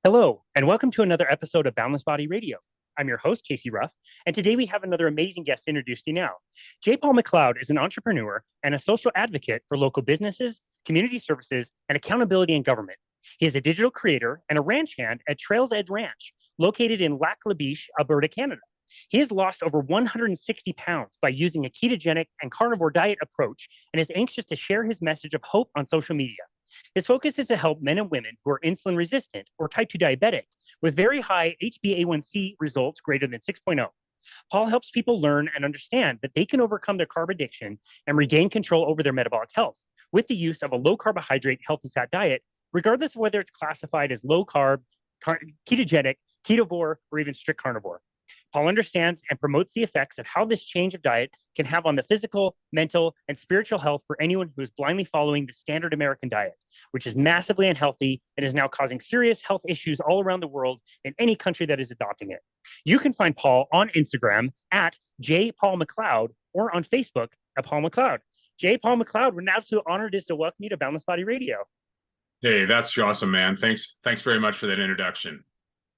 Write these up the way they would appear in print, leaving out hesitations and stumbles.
Hello, and welcome to another episode of Boundless Body Radio. I'm your host, Casey Ruff, and today we have another amazing guest to introduce to you now. Paul McLeod is an entrepreneur and a social advocate for local businesses, community services, and accountability in government. He is a digital creator and a ranch hand at Trailsedge Ranch, located in Lac Le Biche, Alberta, Canada. He has lost over 160 pounds by using a ketogenic and carnivore diet approach and is anxious to share his message of hope on social media. His focus is to help men and women who are insulin resistant or type 2 diabetic with very high HbA1c results greater than 6.0. Paul helps people learn and understand that they can overcome their carb addiction and regain control over their metabolic health with the use of a low carbohydrate, healthy fat diet, regardless of whether it's classified as low carb, ketogenic, ketovore, or even strict carnivore. Paul understands and promotes the effects of how this change of diet can have on the physical, mental, and spiritual health for anyone who is blindly following the standard American diet, which is massively unhealthy and is now causing serious health issues all around the world in any country that is adopting it. You can find Paul on Instagram at Paul McLeod or on Facebook at Paul McLeod. Paul McLeod, what an absolute honor it is to welcome you to Boundless Body Radio. Hey, that's awesome, man. Thanks very much for that introduction.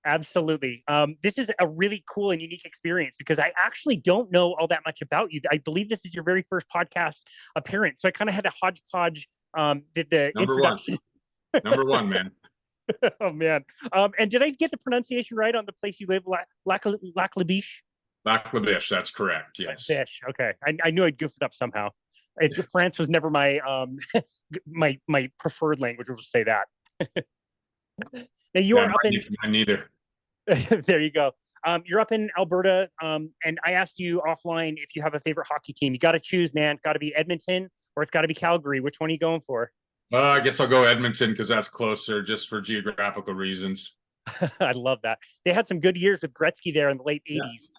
Absolutely. This is a really cool and unique experience because I actually don't know all that much about you. I believe this is your very first podcast appearance. So I kind of had a hodgepodge the Number introduction. Number one, man. Oh, man. And did I get the pronunciation right on the place you live, Lac Le Biche? Lac Le Biche, that's correct, yes. Biche. Okay. I knew I'd goofed it up somehow. France was never my my preferred language, we'll just say that. Now you are up in... Neither. There you go. You're up in Alberta, and I asked you offline if you have a favorite hockey team. You got to choose, man. Got to be Edmonton or it's got to be Calgary. Which one are you going for? I guess I'll go Edmonton because that's closer, just for geographical reasons. I love that. They had some good years with Gretzky there in the late 80s.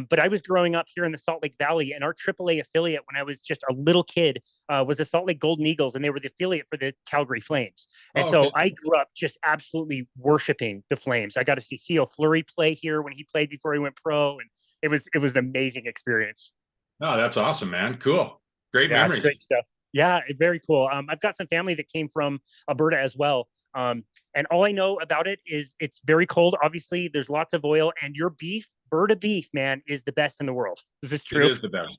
But I was growing up here in the Salt Lake Valley, and our AAA affiliate when I was just a little kid was the Salt Lake Golden Eagles, and they were the affiliate for the Calgary Flames. And so I grew up just absolutely worshiping the Flames. I got to see Theo Fleury play here when he played before he went pro, and it was an amazing experience. Oh, that's awesome, man. Cool. Great memory. Great stuff. Yeah, very cool. I've got some family that came from Alberta as well. And all I know about it is it's very cold. Obviously, there's lots of oil, and your beef, Alberta beef, man, is the best in the world. Is this true? It is the best.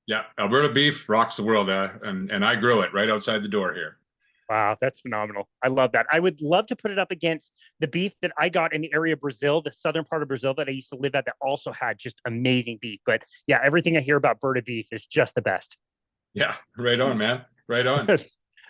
Yeah, Alberta beef rocks the world, and I grow it right outside the door here. Wow, that's phenomenal. I love that. I would love to put it up against the beef that I got in the area of Brazil, the southern part of Brazil that I used to live at that also had just amazing beef. But yeah, everything I hear about Alberta beef is just the best. Yeah, right on, man. Right on.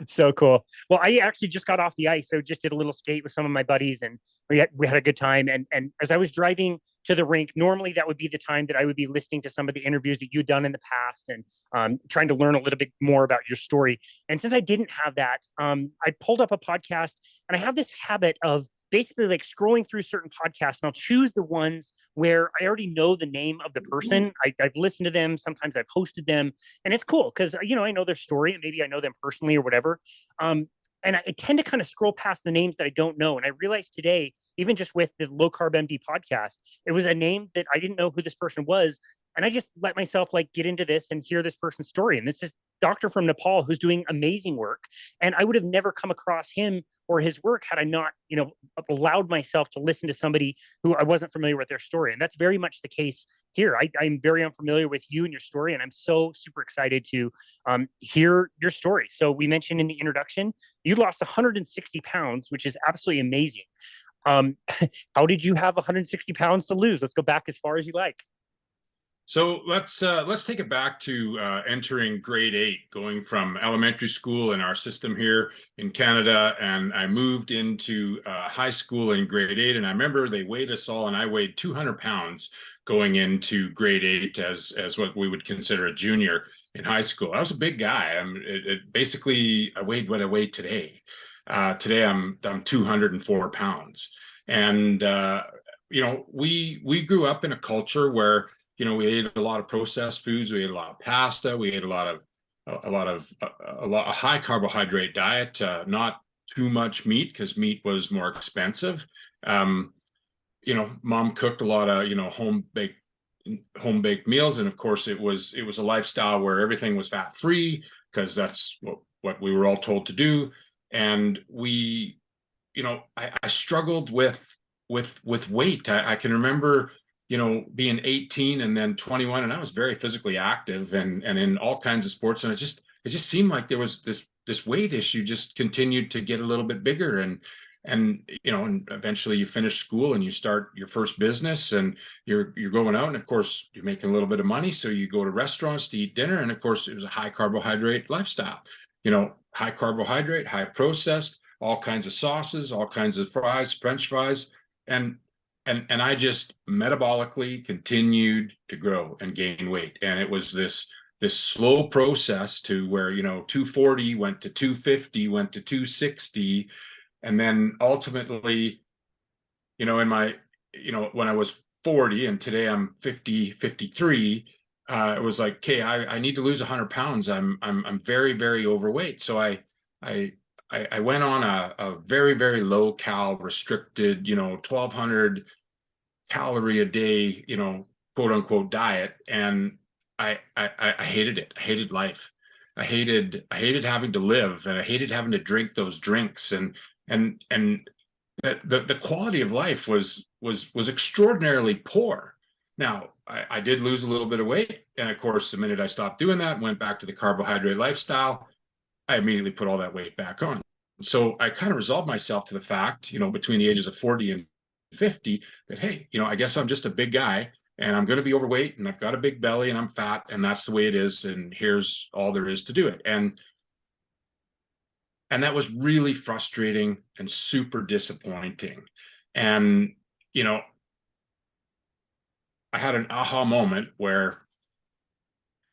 So cool. Well, I actually just got off the ice. So just did a little skate with some of my buddies, and we had a good time. And as I was driving to the rink, normally that would be the time that I would be listening to some of the interviews that you'd done in the past and trying to learn a little bit more about your story. And since I didn't have that, I pulled up a podcast, and I have this habit of basically like scrolling through certain podcasts, and I'll choose the ones where I already know the name of the person. I've listened to them. Sometimes I've hosted them, and it's cool because, I know their story and maybe I know them personally or whatever. And I tend to kind of scroll past the names that I don't know. And I realized today, even just with the Low Carb MD podcast, it was a name that I didn't know who this person was. And I just let myself like get into this and hear this person's story. And this is doctor from Nepal who's doing amazing work. And I would have never come across him or his work had I not, allowed myself to listen to somebody who I wasn't familiar with their story. And that's very much the case here. I'm very unfamiliar with you and your story, and I'm so super excited to hear your story. So we mentioned in the introduction, you lost 160 pounds, which is absolutely amazing. How did you have 160 pounds to lose? Let's go back as far as you like. So let's take it back to entering grade 8, going from elementary school in our system here in Canada, and I moved into high school in grade 8. And I remember they weighed us all, and I weighed 200 pounds going into grade 8 as what we would consider a junior in high school. I was a big guy. Basically, I weighed what I weigh today. Today I'm 204 pounds, and we grew up in a culture where we ate a lot of processed foods. We ate a lot of pasta. We ate a high carbohydrate diet. Not too much meat because meat was more expensive. Mom cooked a lot of home baked meals, and of course it was a lifestyle where everything was fat free because that's what we were all told to do. And we I struggled with weight. I can remember, being 18 and then 21, and I was very physically active and in all kinds of sports. And it just seemed like there was this weight issue just continued to get a little bit bigger. And eventually you finish school and you start your first business, and you're going out, and of course you're making a little bit of money. So you go to restaurants to eat dinner. And of course it was a high carbohydrate lifestyle, high carbohydrate, high processed, all kinds of sauces, all kinds of fries, French fries. And I just metabolically continued to grow and gain weight. And it was this slow process to where, 240 went to 250, went to 260. And then ultimately, in my, when I was 40 and today I'm 53, it was like, okay, I need to lose 100 pounds. I'm very, very overweight. So I went on a very, very low cal restricted, 1,200 calorie a day, quote unquote diet. And I hated it. I hated life. I hated having to live, and I hated having to drink those drinks. And the quality of life was extraordinarily poor. Now, I did lose a little bit of weight. And of course, the minute I stopped doing that, went back to the carbohydrate lifestyle, I immediately put all that weight back on. So I kind of resolved myself to the fact, between the ages of 40 and 50, that, hey, I guess I'm just a big guy, and I'm going to be overweight, and I've got a big belly, and I'm fat, and that's the way it is. And here's all there is to do it. And that was really frustrating and super disappointing. And, I had an aha moment where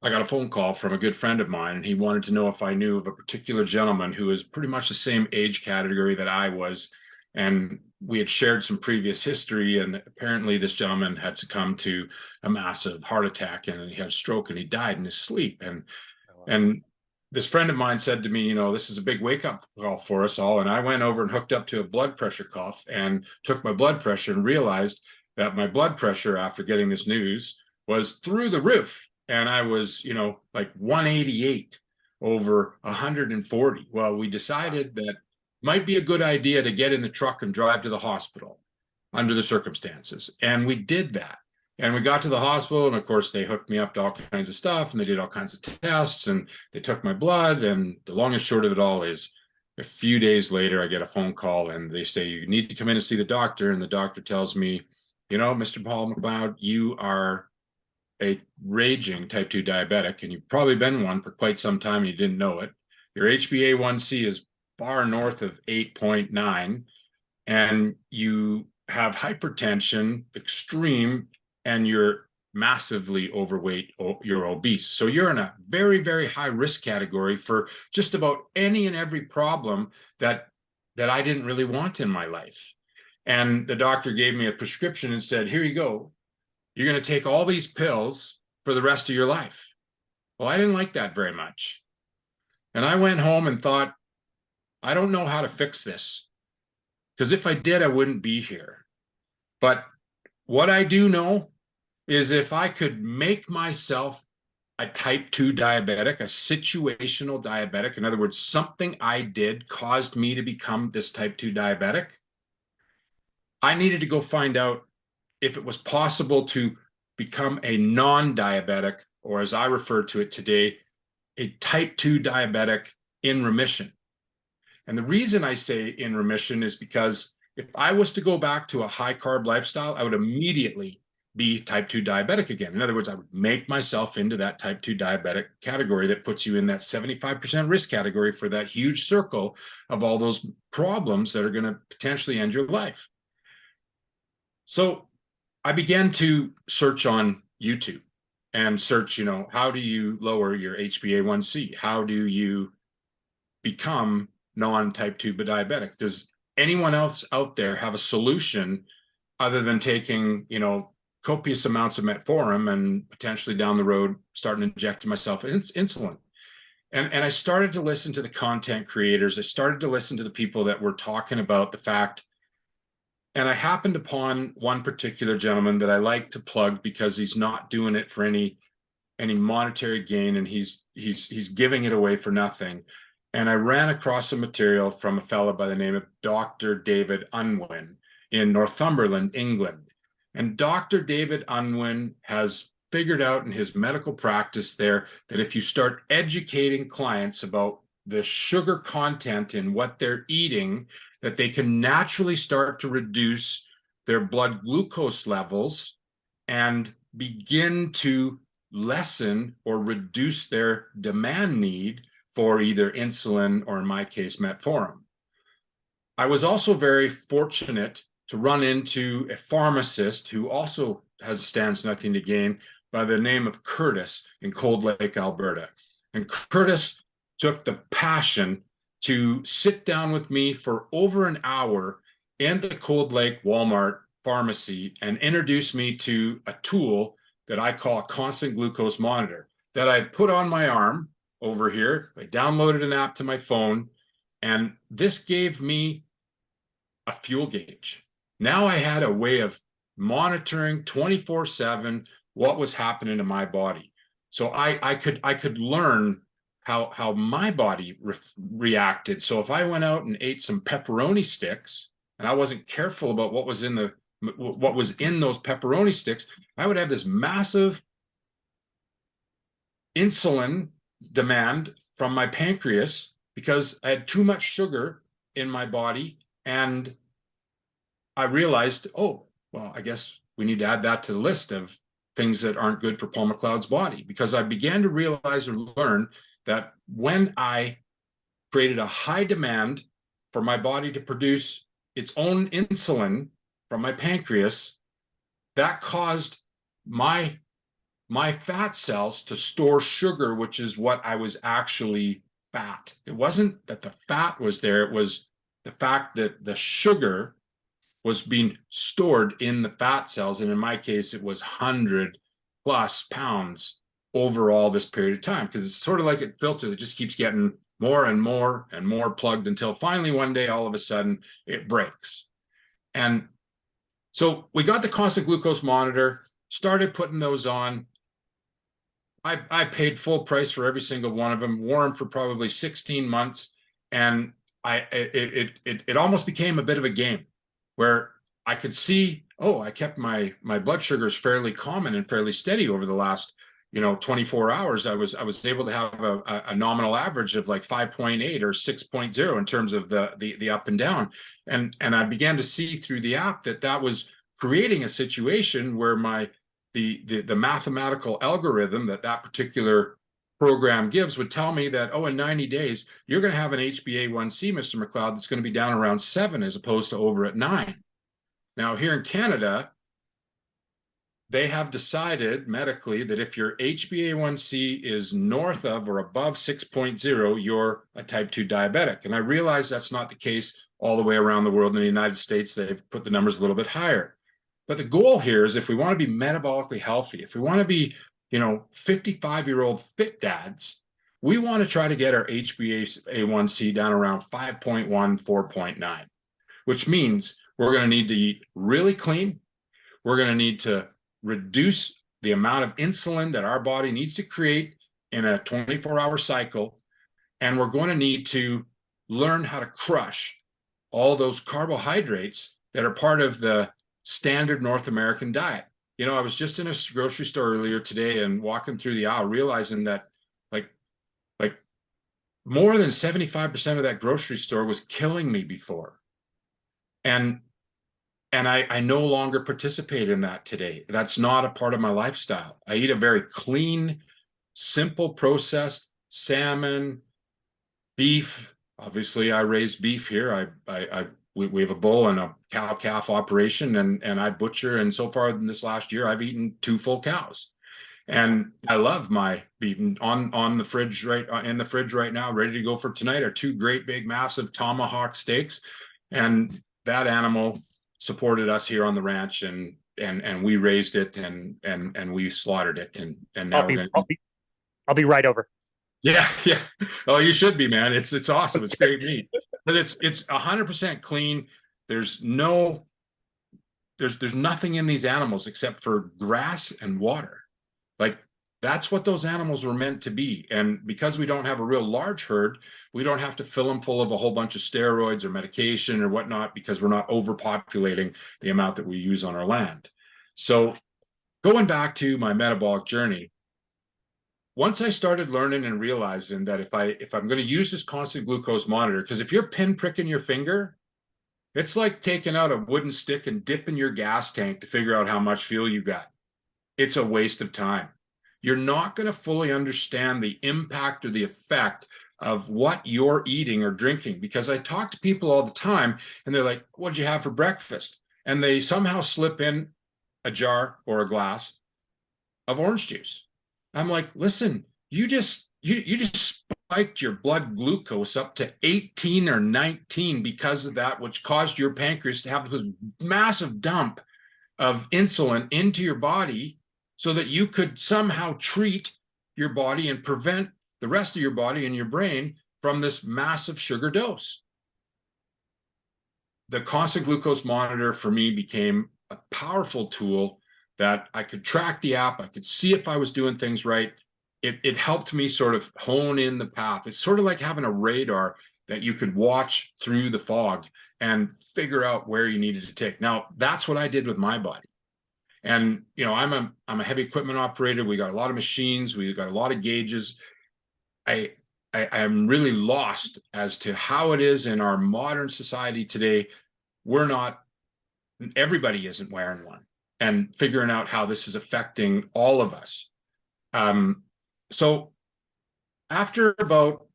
I got a phone call from a good friend of mine, and he wanted to know if I knew of a particular gentleman who was pretty much the same age category that I was. And we had shared some previous history, and apparently this gentleman had succumbed to a massive heart attack, and he had a stroke, and he died in his sleep. And this friend of mine said to me, this is a big wake-up call for us all. And I went over and hooked up to a blood pressure cuff and took my blood pressure, and realized that my blood pressure after getting this news was through the roof. And I was, like 188 over 140. Well, we decided that might be a good idea to get in the truck and drive to the hospital under the circumstances. And we did that. And we got to the hospital, and of course they hooked me up to all kinds of stuff, and they did all kinds of tests, and they took my blood. And the long and short of it all is, a few days later, I get a phone call, and they say, you need to come in and see the doctor. And the doctor tells me, Mr. Paul McLeod, you are a raging type 2 diabetic, and you've probably been one for quite some time and you didn't know it. Your HbA1c is far north of 8.9, and you have hypertension, extreme, and you're massively overweight, you're obese. So you're in a very, very high risk category for just about any and every problem that I didn't really want in my life. And the doctor gave me a prescription and said, here you go. You're going to take all these pills for the rest of your life. Well, I didn't like that very much. And I went home and thought, I don't know how to fix this, because if I did, I wouldn't be here. But what I do know is if I could make myself a type 2 diabetic, a situational diabetic, in other words, something I did caused me to become this type 2 diabetic, I needed to go find out if it was possible to become a non-diabetic, or as I refer to it today, a type 2 diabetic in remission. And the reason I say in remission is because if I was to go back to a high carb lifestyle, I would immediately be type 2 diabetic again. In other words, I would make myself into that type 2 diabetic category that puts you in that 75% risk category for that huge circle of all those problems that are going to potentially end your life. So I began to search on YouTube and search, how do you lower your HbA1c? How do you become non-type 2 diabetic? Does anyone else out there have a solution other than taking, copious amounts of metformin and potentially down the road starting injecting myself insulin? And I started to listen to the content creators. I started to listen to the people that were talking about the fact. And I happened upon one particular gentleman that I like to plug because he's not doing it for any monetary gain, and he's giving it away for nothing. and I ran across some material from a fellow by the name of Dr. David Unwin in Northumberland, England. And Dr. David Unwin has figured out in his medical practice there that if you start educating clients about the sugar content in what they're eating, that they can naturally start to reduce their blood glucose levels and begin to lessen or reduce their demand need for either insulin or, in my case, metformin. I was also very fortunate to run into a pharmacist who also stands nothing to gain by the name of Curtis in Cold Lake, Alberta. And Curtis took the passion to sit down with me for over an hour in the Cold Lake Walmart pharmacy and introduce me to a tool that I call a constant glucose monitor that I put on my arm over here. I downloaded an app to my phone, and this gave me a fuel gauge. Now I had a way of monitoring 24/7 what was happening to my body. So I could learn how my body reacted. So if I went out and ate some pepperoni sticks and I wasn't careful about what was in those pepperoni sticks, I would have this massive insulin demand from my pancreas because I had too much sugar in my body. And I realized, oh, well, I guess we need to add that to the list of things that aren't good for Paul McLeod's body, because I began to realize or learn that when I created a high demand for my body to produce its own insulin from my pancreas, that caused my fat cells to store sugar, which is what I was actually fat. It wasn't that the fat was there, it was the fact that the sugar was being stored in the fat cells. And in my case, it was 100+ pounds over all this period of time, because it's sort of like a filter that just keeps getting more and more and more plugged until finally one day, all of a sudden, it breaks. And so we got the constant glucose monitor, started putting those on. I paid full price for every single one of them, wore them for probably 16 months. And it almost became a bit of a game where I could see, oh, I kept my blood sugars fairly common and fairly steady over the last 24 hours. I was able to have a nominal average of like 5.8 or 6.0 in terms of the up and down. And I began to see through the app that was creating a situation where the mathematical algorithm that particular program gives would tell me that, oh, in 90 days, you're going to have an HbA1c, Mr. McLeod, that's going to be down around 7 as opposed to over at 9. Now, here in Canada, they have decided medically that if your HbA1c is north of or above 6.0, you're a type 2 diabetic. And I realize that's not the case all the way around the world. In the United States, they've put the numbers a little bit higher. But the goal here is, if we want to be metabolically healthy, if we want to be 55-year-old fit dads, we want to try to get our HbA1c down around 5.1, 4.9, which means we're going to need to eat really clean. We're going to need to reduce the amount of insulin that our body needs to create in a 24-hour cycle. And we're going to need to learn how to crush all those carbohydrates that are part of the standard North American diet. I was just in a grocery store earlier today and walking through the aisle, realizing that like more than 75% of that grocery store was killing me before. And I no longer participate in that today. That's not a part of my lifestyle. I eat a very clean, simple processed salmon, beef. Obviously, I raise beef here. We have a bull and a cow-calf operation, and I butcher. And so far in this last year, I've eaten 2 full cows. And I love my beef. On the fridge in the fridge right now, ready to go for tonight, are 2 great big massive tomahawk steaks. And that animal supported us here on the ranch, and we raised it and we slaughtered it. And now I'll be right over. Yeah. Oh, you should be, man. It's awesome. It's great meat. But it's 100% clean. There's nothing in these animals except for grass and water. Like, That's what those animals were meant to be. And because we don't have a real large herd, we don't have to fill them full of a whole bunch of steroids or medication or whatnot, because we're not overpopulating the amount that we use on our land. So going back to my metabolic journey, once I started learning and realizing that if I'm going to use this constant glucose monitor, because if you're pinpricking your finger, it's like taking out a wooden stick and dipping your gas tank to figure out how much fuel you got. It's a waste of time. You're not going to fully understand the impact or the effect of what you're eating or drinking. Because I talk to people all the time and they're like, what did you have for breakfast? And they somehow slip in a jar or a glass of orange juice. I'm like, listen, you just spiked your blood glucose up to 18 or 19 because of that, which caused your pancreas to have this massive dump of insulin into your body so that you could somehow treat your body and prevent the rest of your body and your brain from this massive sugar dose. The constant glucose monitor for me became a powerful tool that I could track the app. I could see if I was doing things right. It helped me sort of hone in the path. It's sort of like having a radar that you could watch through the fog and figure out where you needed to take. Now, that's what I did with my body. And, you know, I'm a heavy equipment operator. We got a lot of machines. We got a lot of gauges. I'm really lost as to how it is in our modern society today. Everybody isn't wearing one, and figuring out how this is affecting all of us. So after about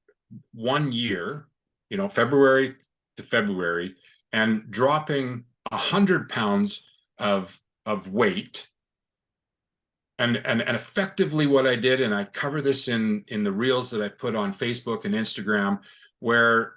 1 year, you know, February to February, and dropping 100 pounds of weight, and effectively what I did, and I cover this in the reels that I put on Facebook and Instagram, where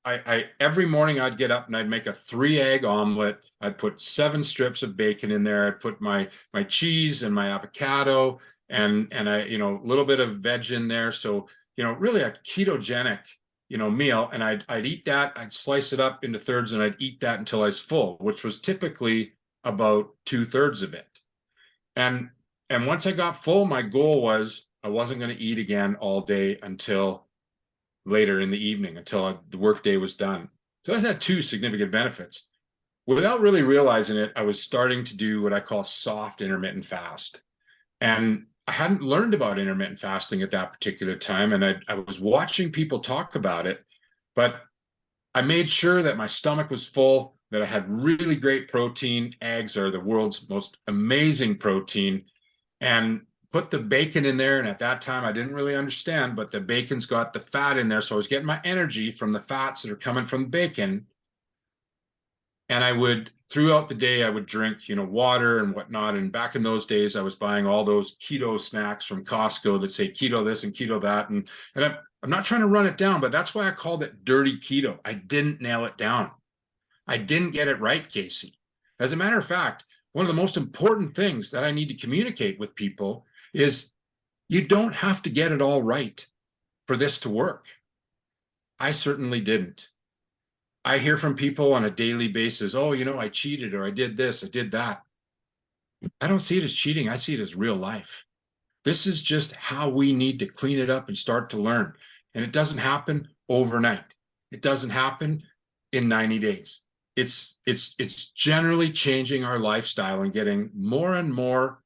I every morning I'd get up and I'd make a 3-egg omelet. I'd put 7 strips of bacon in there. I'd put my cheese and my avocado and a little bit of veg in there. So, really a ketogenic, meal. And I'd eat that. I'd slice it up into thirds and I'd eat that until I was full, which was typically about 2/3 of it. And once I got full, my goal was I wasn't going to eat again all day until later in the evening, until the workday was done. So that's had 2 significant benefits. Without really realizing it, I was starting to do what I call soft intermittent fast. And I hadn't learned about intermittent fasting at that particular time. And I was watching people talk about it, but I made sure that my stomach was full, that I had really great protein. Eggs are the world's most amazing protein. And put the bacon in there. And at that time, I didn't really understand, but the bacon's got the fat in there. So I was getting my energy from the fats that are coming from bacon. And throughout the day, I would drink, water and whatnot. And back in those days, I was buying all those keto snacks from Costco that say keto this and keto that. And I'm not trying to run it down, but that's why I called it dirty keto. I didn't nail it down. I didn't get it right, Casey. As a matter of fact, one of the most important things that I need to communicate with people is you don't have to get it all right for this to work. I certainly didn't. I hear from people on a daily basis, oh, I cheated, or I did this, I did that. I don't see it as cheating. I see it as real life. This is just how we need to clean it up and start to learn. And it doesn't happen overnight. It doesn't happen in 90 days. It's generally changing our lifestyle and getting more and more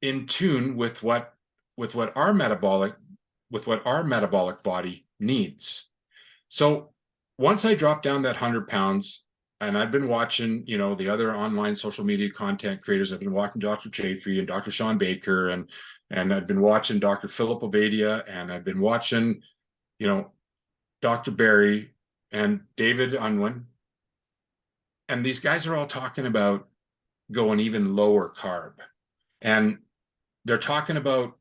in tune with what our metabolic body needs. So once I dropped down that 100 pounds, and I've been watching, the other online social media content creators. I've been watching Dr. Chafee and Dr. Sean Baker, and I've been watching Dr. Philip Ovadia, and I've been watching, Dr. Barry and David Unwin. And these guys are all talking about going even lower carb. And they're talking about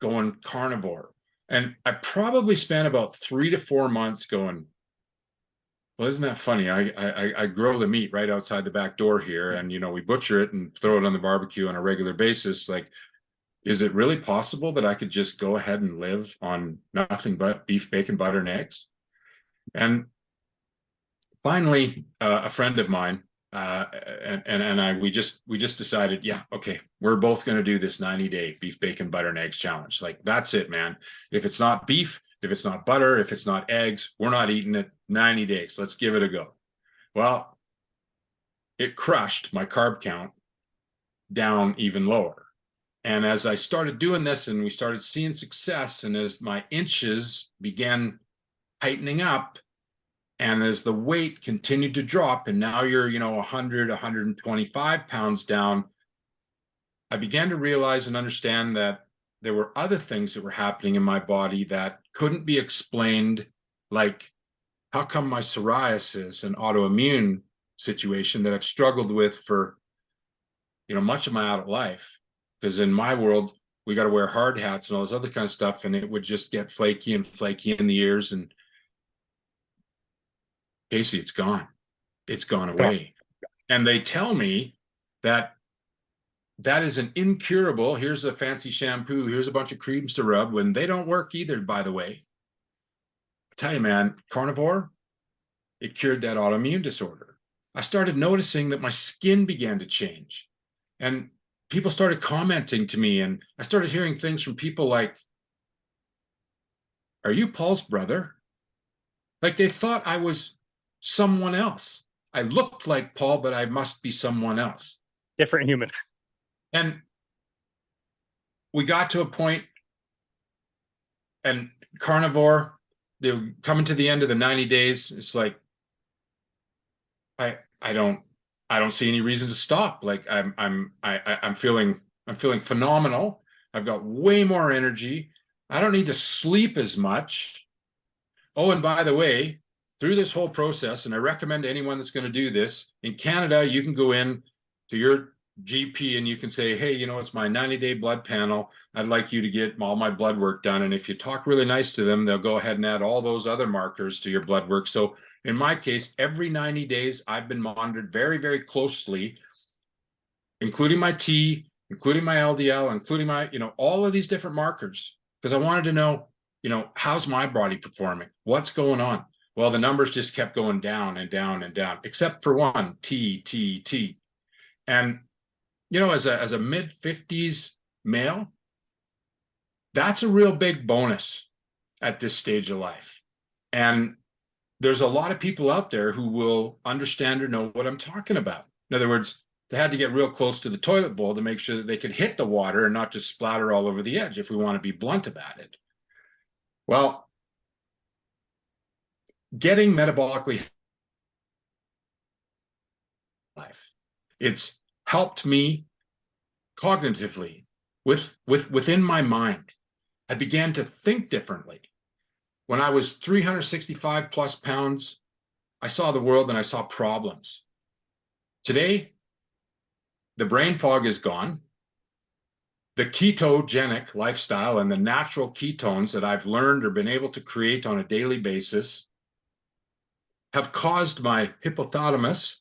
going carnivore. And I probably spent about 3 to 4 months going, well, isn't that funny? I grow the meat right outside the back door here, and we butcher it and throw it on the barbecue on a regular basis. Like, is it really possible that I could just go ahead and live on nothing but beef, bacon, butter, and eggs? And finally, a friend of mine we just decided, yeah, okay, we're both going to do this 90-day beef, bacon, butter, and eggs challenge. Like, that's it, man. If it's not beef, if it's not butter, if it's not eggs, we're not eating it 90 days. Let's give it a go. Well, it crushed my carb count down even lower. And as I started doing this and we started seeing success, and as my inches began tightening up, and as the weight continued to drop, and now you're, 100, 125 pounds down, I began to realize and understand that there were other things that were happening in my body that couldn't be explained, like how come my psoriasis and autoimmune situation that I've struggled with for, much of my adult life, because in my world, we got to wear hard hats and all this other kind of stuff, and it would just get flaky and flaky in the ears. And Casey, it's gone. It's gone away. And they tell me that is an incurable, here's a fancy shampoo, here's a bunch of creams to rub, when they don't work either, by the way. I tell you, man, carnivore, it cured that autoimmune disorder. I started noticing that my skin began to change. And people started commenting to me, and I started hearing things from people like, "Are you Paul's brother?" Like, they thought I was someone else. I looked like Paul, but I must be someone else. Different human. And we got to a point, and carnivore, they were coming to the end of the 90 days. It's like, I don't see any reason to stop. Like, I'm feeling phenomenal. I've got way more energy. I don't need to sleep as much. Oh, and by the way, through this whole process, and I recommend to anyone that's going to do this, in Canada, you can go in to your GP and you can say, hey, it's my 90-day blood panel. I'd like you to get all my blood work done. And if you talk really nice to them, they'll go ahead and add all those other markers to your blood work. So in my case, every 90 days, I've been monitored very, very closely, including my T, including my LDL, including my, all of these different markers, because I wanted to know, how's my body performing? What's going on? Well, the numbers just kept going down and down and down, except for one, T. And, as a mid-50s male, that's a real big bonus at this stage of life. And there's a lot of people out there who will understand or know what I'm talking about. In other words, they had to get real close to the toilet bowl to make sure that they could hit the water and not just splatter all over the edge, if we want to be blunt about it. Well, getting metabolically life, it's helped me cognitively within my mind. I began to think differently. When I was 365 plus pounds, I saw the world and I saw problems. Today, the brain fog is gone. The ketogenic lifestyle and the natural ketones that I've learned or been able to create on a daily basis have caused my hypothalamus,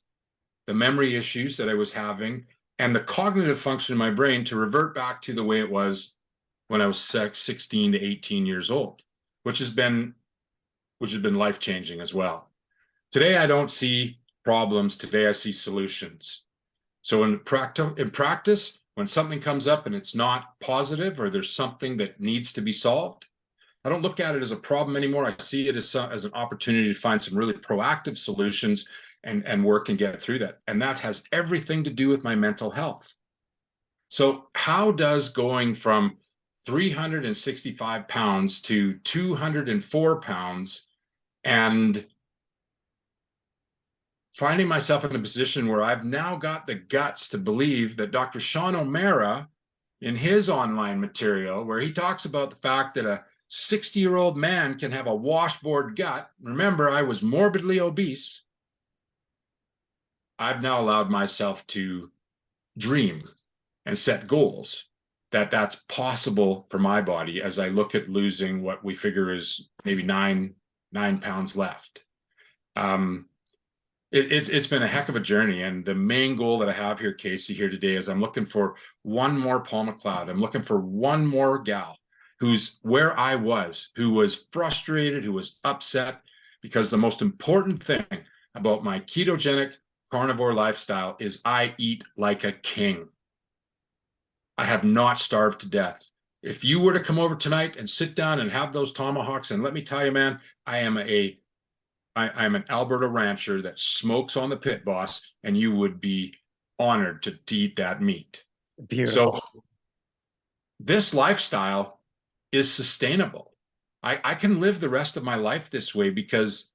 the memory issues that I was having, and the cognitive function in my brain to revert back to the way it was when I was 16 to 18 years old, which has been life-changing as well. Today, I don't see problems. Today, I see solutions. So in practice, when something comes up and it's not positive, or there's something that needs to be solved, I don't look at it as a problem anymore. I see it as an opportunity to find some really proactive solutions and work and get through that. And that has everything to do with my mental health. So how does going from 365 pounds to 204 pounds and finding myself in a position where I've now got the guts to believe that Dr. Sean O'Mara, in his online material, where he talks about the fact that a 60-year-old man can have a washboard gut. Remember, I was morbidly obese. I've now allowed myself to dream and set goals that's possible for my body as I look at losing what we figure is maybe nine pounds left. It's been a heck of a journey. And the main goal that I have here, Casey, here today is I'm looking for one more Paul McLeod. I'm looking for one more gal who's where I was, who was frustrated, who was upset, because the most important thing about my ketogenic carnivore lifestyle is I eat like a king. I have not starved to death. If you were to come over tonight and sit down and have those tomahawks, and let me tell you, man, I'm an Alberta rancher that smokes on the pit boss, and you would be honored to eat that meat. Beautiful. So this lifestyle is sustainable. I can live the rest of my life this way because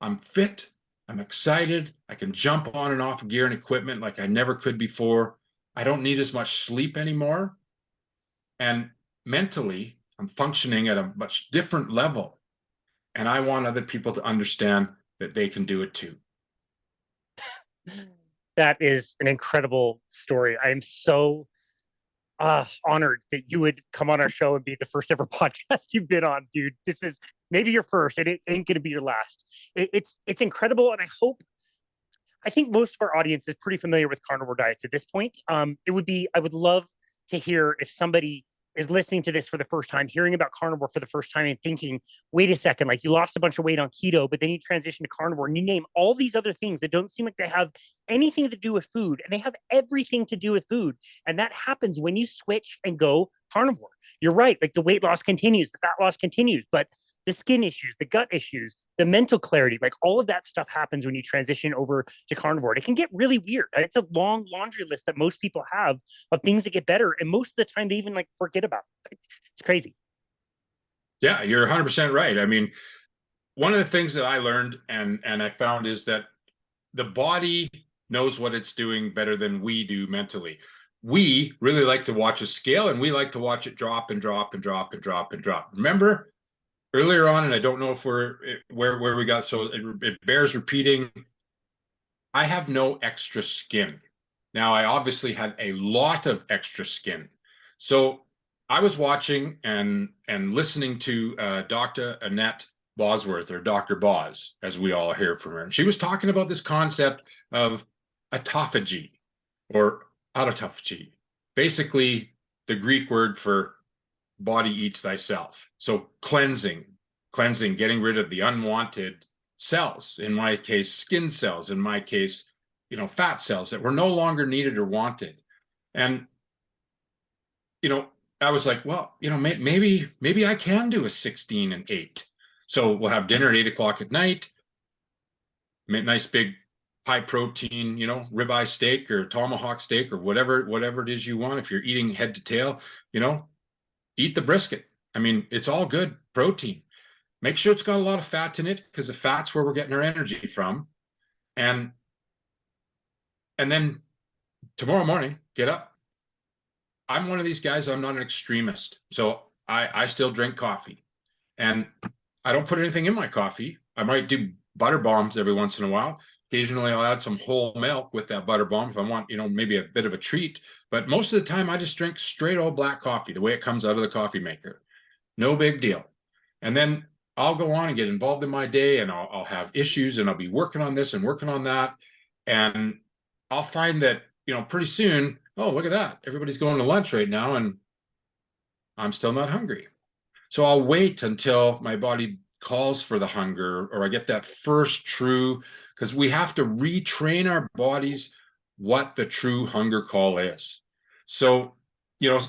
I'm fit, I'm excited, I can jump on and off gear and equipment like I never could before. I don't need as much sleep anymore. And mentally, I'm functioning at a much different level. And I want other people to understand that they can do it too. That is an incredible story. I am so honored that you would come on our show and be the first ever podcast you've been on, dude. This is maybe your first, and it ain't going to be your last. It's incredible, and I think most of our audience is pretty familiar with carnivore diets at this point. I would love to hear if somebody is listening to this for the first time, hearing about carnivore for the first time and thinking, wait a second, like you lost a bunch of weight on keto, but then you transition to carnivore and you name all these other things that don't seem like they have anything to do with food, and they have everything to do with food. And that happens when you switch and go carnivore. You're right. Like the weight loss continues, the fat loss continues, but the skin issues, the gut issues, the mental clarity, like all of that stuff happens when you transition over to carnivore. It can get really weird. It's a long laundry list that most people have of things that get better. And most of the time they even like forget about it. It's crazy. Yeah, you're 100% right. I mean, one of the things that I learned and I found is that the body knows what it's doing better than we do mentally. We really like to watch a scale, and we like to watch it drop and drop and drop and drop and drop. Remember earlier on, and I don't know if we're where we got, so it bears repeating, I have no extra skin. Now, I obviously had a lot of extra skin. So I was watching and listening to Dr. Annette Bosworth, or Dr. Boz, as we all hear from her. And she was talking about this concept of autophagy or autophagy, basically the Greek word for body eats thyself. So cleansing, getting rid of the unwanted cells, in my case, skin cells, in my case, fat cells that were no longer needed or wanted. And, I was like, well, maybe I can do a 16 and 8. So we'll have dinner at 8 o'clock at night, nice big high protein, ribeye steak or tomahawk steak or whatever it is you want. If you're eating head to tail, eat the brisket. I mean, it's all good protein. Make sure it's got a lot of fat in it, because the fat's where we're getting our energy from. And then tomorrow morning, get up. I'm one of these guys, I'm not an extremist. So I still drink coffee, and I don't put anything in my coffee. I might do butter bombs every once in a while. Occasionally I'll add some whole milk with that butter bomb if I want, maybe a bit of a treat. But most of the time I just drink straight old black coffee, the way it comes out of the coffee maker. No big deal. And then I'll go on and get involved in my day, and I'll have issues, and I'll be working on this and working on that. And I'll find that, pretty soon, oh, look at that. Everybody's going to lunch right now, and I'm still not hungry. So I'll wait until my body calls for the hunger, or I get that first true, because we have to retrain our bodies what the true hunger call is. So,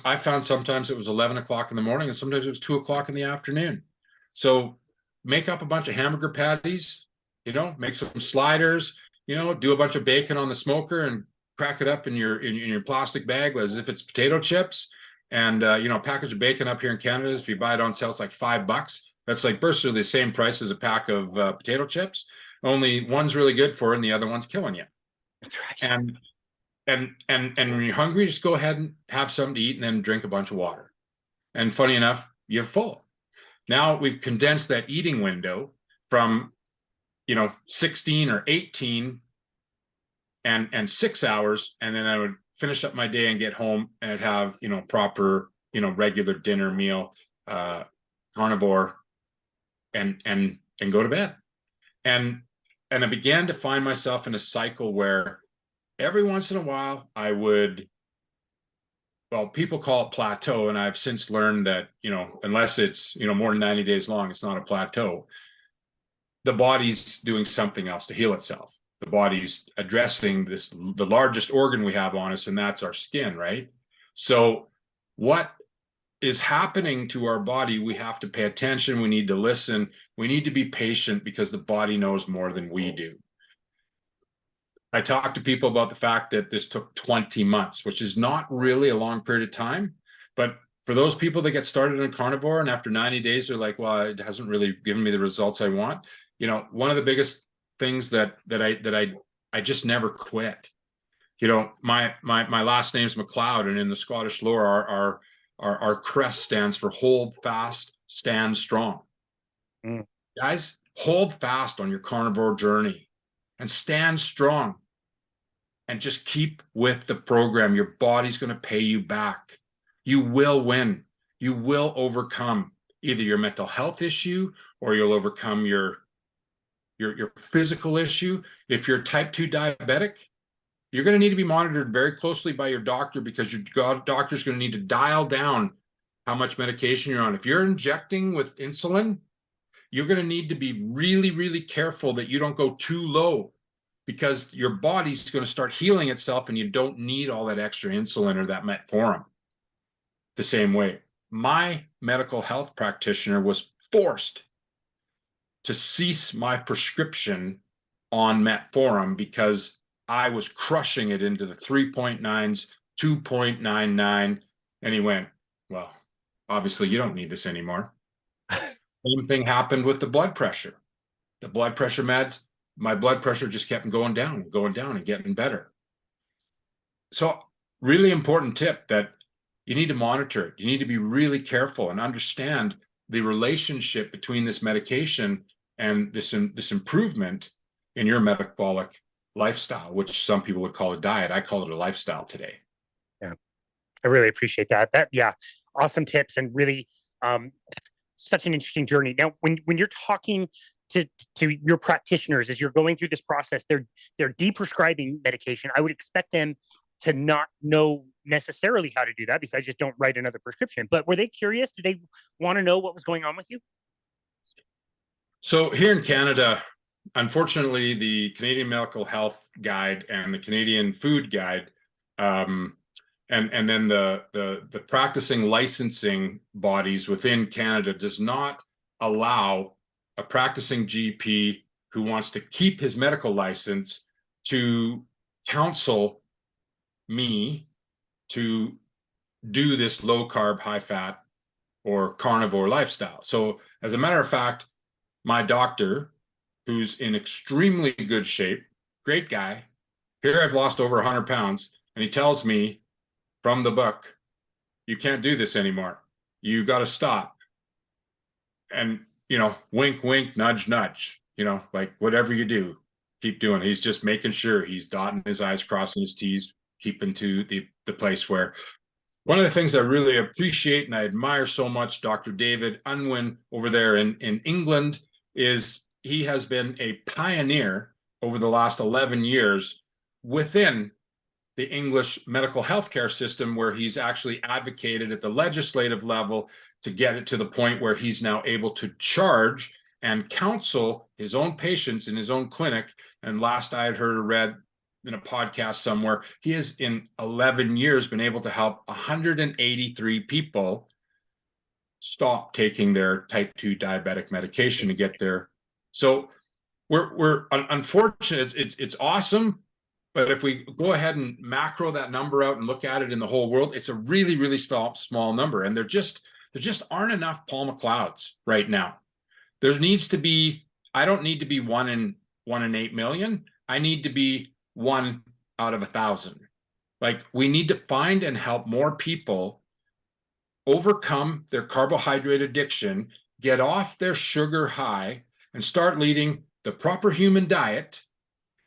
I found sometimes it was 11 o'clock in the morning, and sometimes it was 2 o'clock in the afternoon. So make up a bunch of hamburger patties, make some sliders, do a bunch of bacon on the smoker and crack it up in your plastic bag as if it's potato chips. And a package of bacon up here in Canada, if you buy it on sale, it's like $5. That's like virtually the same price as a pack of potato chips. Only one's really good for it, and the other one's killing you. That's right. And when you're hungry, just go ahead and have something to eat, and then drink a bunch of water. And funny enough, you're full. Now we've condensed that eating window from 16 or 18 and 6 hours, and then I would finish up my day and get home and have proper regular dinner meal, carnivore, and go to bed. And I began to find myself in a cycle where every once in a while I would, well, people call it plateau, and I've since learned that unless it's more than 90 days long, it's not a plateau. The body's doing something else to heal itself. the body's addressing the largest organ we have on us, and that's our skin, right? So what is happening to our body, we have to pay attention. We need to listen. We need to be patient because the body knows more than we do. I talk to people about the fact that this took 20 months, which is not really a long period of time. But for those people that get started in carnivore and after 90 days, they're like, well, it hasn't really given me the results I want. You know, one of the biggest things that I just never quit. You know, my last name's McLeod, and in the Scottish lore, our crest stands for hold fast, stand strong. Guys, hold fast on your carnivore journey and stand strong. And just keep with the program. Your body's going to pay you back. You will win. You will overcome either your mental health issue or you'll overcome your physical issue. If you're type 2 diabetic, you're going to need to be monitored very closely by your doctor, because your doctor's going to need to dial down how much medication you're on. If you're injecting with insulin, you're going to need to be really, really careful that you don't go too low, because your body's going to start healing itself and you don't need all that extra insulin or that metformin. The same way, my medical health practitioner was forced to cease my prescription on metformin because I was crushing it into the 3.9s, 2.99. And he went, well, obviously you don't need this anymore. Same thing happened with the blood pressure. The blood pressure meds, my blood pressure just kept going down and getting better. So really important tip that you need to monitor it. You need to be really careful and understand the relationship between this medication and this improvement in your metabolic lifestyle, which some people would call a diet. I call it a lifestyle today. Yeah, I really appreciate that. Yeah, awesome tips, and really such an interesting journey. Now, when you're talking to your practitioners as you're going through this process, they're deprescribing medication. I would expect them to not know necessarily how to do that, because I just don't write another prescription. But were they curious? Did they want to know what was going on with you? So here in Canada, unfortunately, the Canadian Medical Health Guide and the Canadian Food Guide, and then the practicing licensing bodies within Canada does not allow a practicing GP who wants to keep his medical license to counsel me to do this low carb, high fat, or carnivore lifestyle. So as a matter of fact, my doctor, who's in extremely good shape, great guy, here I've lost over 100 pounds, and he tells me from the book, you can't do this anymore. You got to stop. And, you know, wink, wink, nudge, nudge, you know, like whatever you do, keep doing. He's just making sure he's dotting his I's, crossing his T's, keeping to the place where. One of the things I really appreciate and I admire so much, Dr. David Unwin over there in England, is he has been a pioneer over the last 11 years within the English medical healthcare system, where he's actually advocated at the legislative level to get it to the point where he's now able to charge and counsel his own patients in his own clinic. And last I had heard or read in a podcast somewhere, he has in 11 years been able to help 183 people stop taking their type 2 diabetic medication to get there. So we're unfortunate. It's awesome. But if we go ahead and macro that number out and look at it in the whole world, it's a really, really small number. And there just aren't enough Paul McLeods right now. There needs to be, I don't need to be one in 8 million. I need to be 1 out of 1,000. Like, we need to find and help more people overcome their carbohydrate addiction, get off their sugar high, and start leading the proper human diet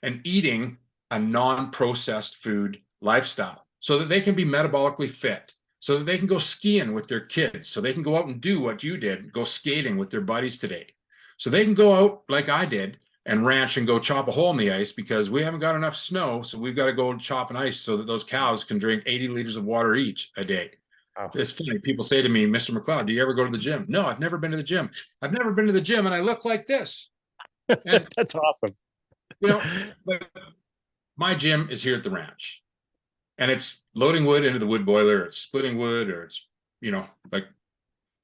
and eating a non-processed food lifestyle, so that they can be metabolically fit, so that they can go skiing with their kids, so they can go out and do what you did, go skating with their buddies today, so they can go out like I did and ranch and go chop a hole in the ice, because we haven't got enough snow, so we've got to go chop an ice so that those cows can drink 80 liters of water each a day. Oh. It's funny. People say to me, Mr. McLeod, do you ever go to the gym? No, I've never been to the gym. I've never been to the gym, and I look like this. And that's awesome. You know, but my gym is here at the ranch, and it's loading wood into the wood boiler, it's splitting wood, or it's, like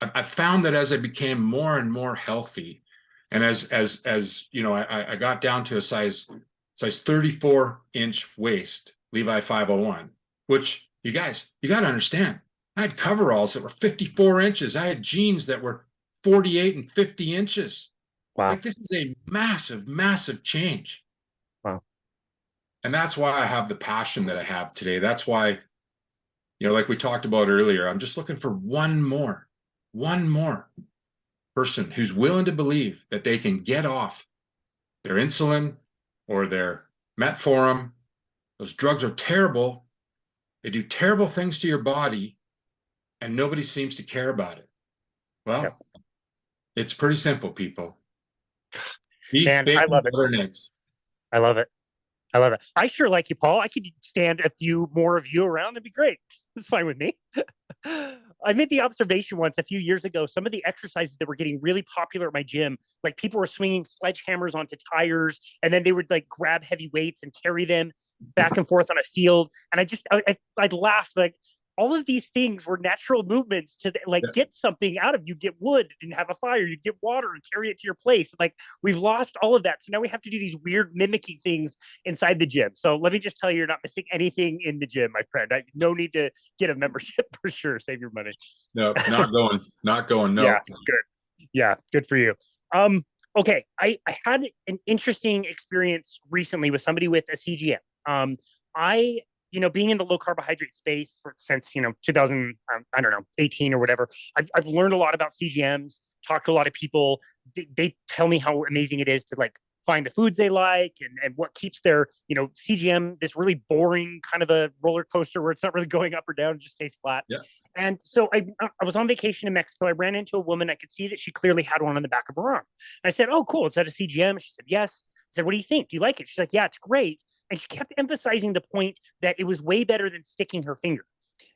I found that as I became more and more healthy, and as I got down to a size 34-inch waist, Levi 501, which you guys, you got to understand. I had coveralls that were 54 inches. I had jeans that were 48 and 50 inches. Wow. Like, this is a massive, massive change. Wow. And that's why I have the passion that I have today. That's why, like we talked about earlier, I'm just looking for one more person who's willing to believe that they can get off their insulin or their metformin. Those drugs are terrible. They do terrible things to your body, and nobody seems to care about it. Well, Yep. It's pretty simple, people. Beef, Man, bacon, I love it. butter, and eggs. I love it. I love it. I sure like you, Paul. I could stand a few more of you around. That'd be great. It's fine with me. I made the observation once a few years ago, some of the exercises that were getting really popular at my gym, like people were swinging sledgehammers onto tires, and then they would like grab heavy weights and carry them back and forth on a field. And I'd laugh, like, all of these things were natural movements to like get something out of you, get wood and have a fire, you get water and carry it to your place. Like, we've lost all of that. So now we have to do these weird mimicking things inside the gym. So let me just tell you, you're not missing anything in the gym, my friend. No need to get a membership for sure. Save your money. No, not going. No. Yeah, good. Yeah, good for you. Okay. I had an interesting experience recently with somebody with a CGM. I being in the low carbohydrate space since 2000, I don't know, 18 or whatever, I've learned a lot about CGMs. Talked to a lot of people. They tell me how amazing it is to like find the foods they like and what keeps their CGM this really boring kind of a roller coaster where it's not really going up or down, it just stays flat. Yeah. And so I was on vacation in Mexico. I ran into a woman. I could see that she clearly had one on the back of her arm. And I said, "Oh, cool. Is that a CGM?" She said, "Yes." I said, "What do you think? Do you like it?" She's like, "Yeah, it's great." And she kept emphasizing the point that it was way better than sticking her finger.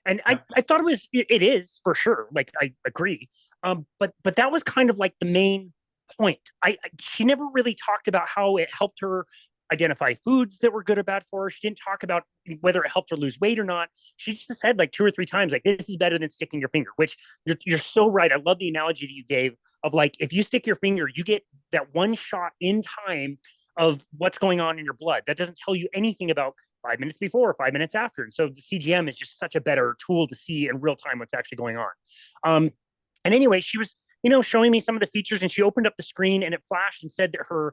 And I thought it is for sure. Like, I agree. But that was kind of like the main point. She never really talked about how it helped her identify foods that were good or bad for her. She didn't talk about whether it helped her lose weight or not. She just said like 2 or 3 times, like, this is better than sticking your finger, which you're so right. I love the analogy that you gave of like, if you stick your finger, you get that one shot in time of what's going on in your blood. That doesn't tell you anything about 5 minutes before or 5 minutes after. And so the CGM is just such a better tool to see in real time what's actually going on. And anyway, she was, showing me some of the features, and she opened up the screen and it flashed and said that her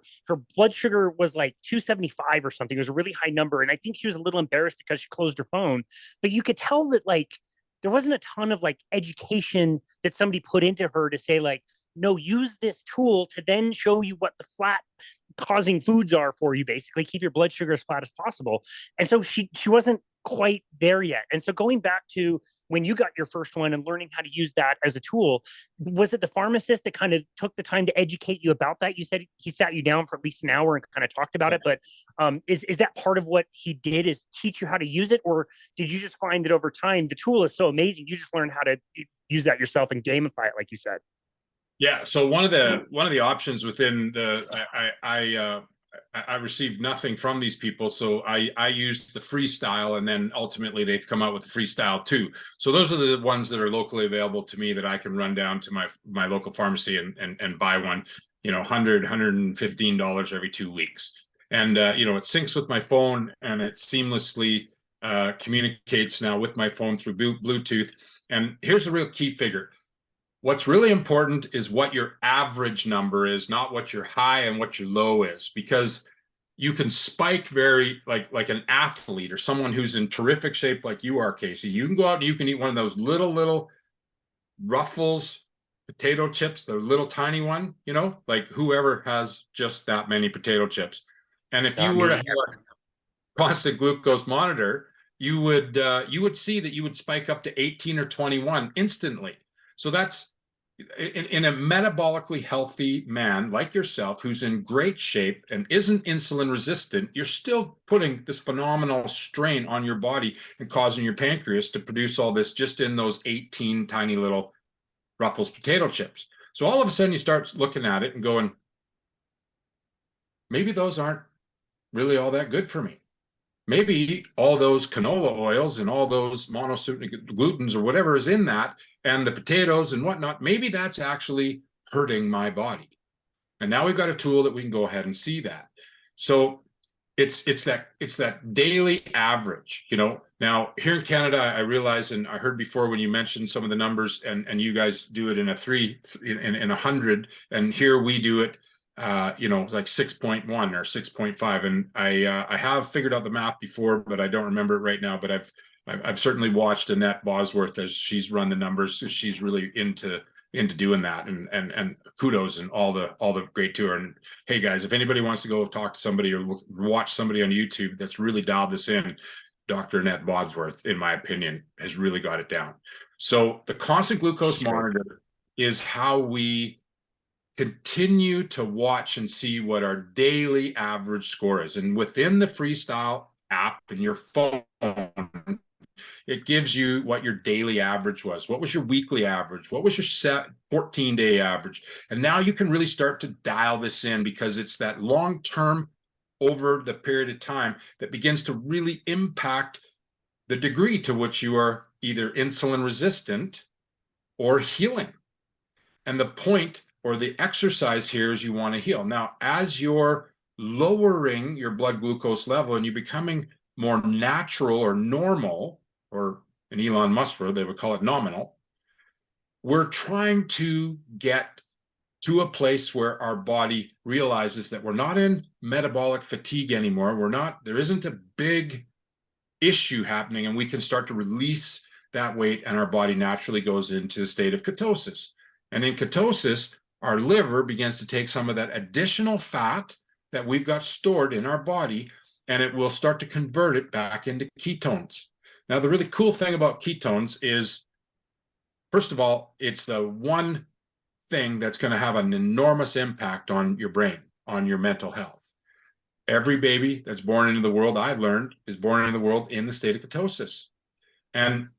blood sugar was like 275 or something. It was a really high number. And I think she was a little embarrassed because she closed her phone, but you could tell that like there wasn't a ton of like education that somebody put into her to say like, no, use this tool to then show you what the flat causing foods are for you, basically keep your blood sugar as flat as possible. And so she wasn't quite there yet. And so going back to when you got your first one and learning how to use that as a tool, was it the pharmacist that kind of took the time to educate you about that? You said he sat you down for at least an hour and kind of talked about it, but is that part of what he did, is teach you how to use it? Or did you just find that over time the tool is so amazing you just learned how to use that yourself and gamify it, like you said? Yeah. So one of the options within I received nothing from these people, so I used the freestyle, and then ultimately they've come out with the freestyle too. So those are the ones that are locally available to me that I can run down to my local pharmacy and buy one, $115 every 2 weeks. And it syncs with my phone, and it seamlessly communicates now with my phone through Bluetooth. And here's the real key figure. What's really important is what your average number is, not what your high and what your low is, because you can spike very like an athlete or someone who's in terrific shape like you are, Casey. You can go out and you can eat one of those little Ruffles potato chips, the little tiny one, like whoever has just that many potato chips. And if you were to have a constant glucose monitor, you would see that you would spike up to 18 or 21 instantly. So that's in a metabolically healthy man like yourself, who's in great shape and isn't insulin resistant, you're still putting this phenomenal strain on your body and causing your pancreas to produce all this just in those 18 tiny little Ruffles potato chips. So all of a sudden you start looking at it and going, maybe those aren't really all that good for me. Maybe all those canola oils and all those monosodium glutens or whatever is in that, and the potatoes and whatnot, maybe that's actually hurting my body. And now we've got a tool that we can go ahead and see that. So it's that daily average, you know. Now here in Canada, I realize, and I heard before when you mentioned some of the numbers, and you guys do it in a 100, and here we do it you know, like 6.1 or 6.5. And I have figured out the math before, but I don't remember it right now. But I've certainly watched Annette Bosworth as she's run the numbers. So she's really into doing that, and kudos and all the great to her. And hey guys, if anybody wants to go talk to somebody or watch somebody on YouTube that's really dialed this in, Dr. Annette Bosworth, in my opinion, has really got it down. So the constant glucose monitor is how we continue to watch and see what our daily average score is. And within the Freestyle app in your phone, it gives you what your daily average was. What was your weekly average? What was your 14-day average? And now you can really start to dial this in, because it's that long-term over the period of time that begins to really impact the degree to which you are either insulin resistant or healing. And the point or the exercise here is you want to heal. Now, as you're lowering your blood glucose level and you're becoming more natural or normal, or in Elon Musk world, they would call it nominal, we're trying to get to a place where our body realizes that we're not in metabolic fatigue anymore. There isn't a big issue happening, and we can start to release that weight, and our body naturally goes into a state of ketosis. And in ketosis, our liver begins to take some of that additional fat that we've got stored in our body, and it will start to convert it back into ketones. Now, the really cool thing about ketones is, first of all, it's the one thing that's going to have an enormous impact on your brain, on your mental health. Every baby that's born into the world, I've learned, is born into the world in the state of ketosis. And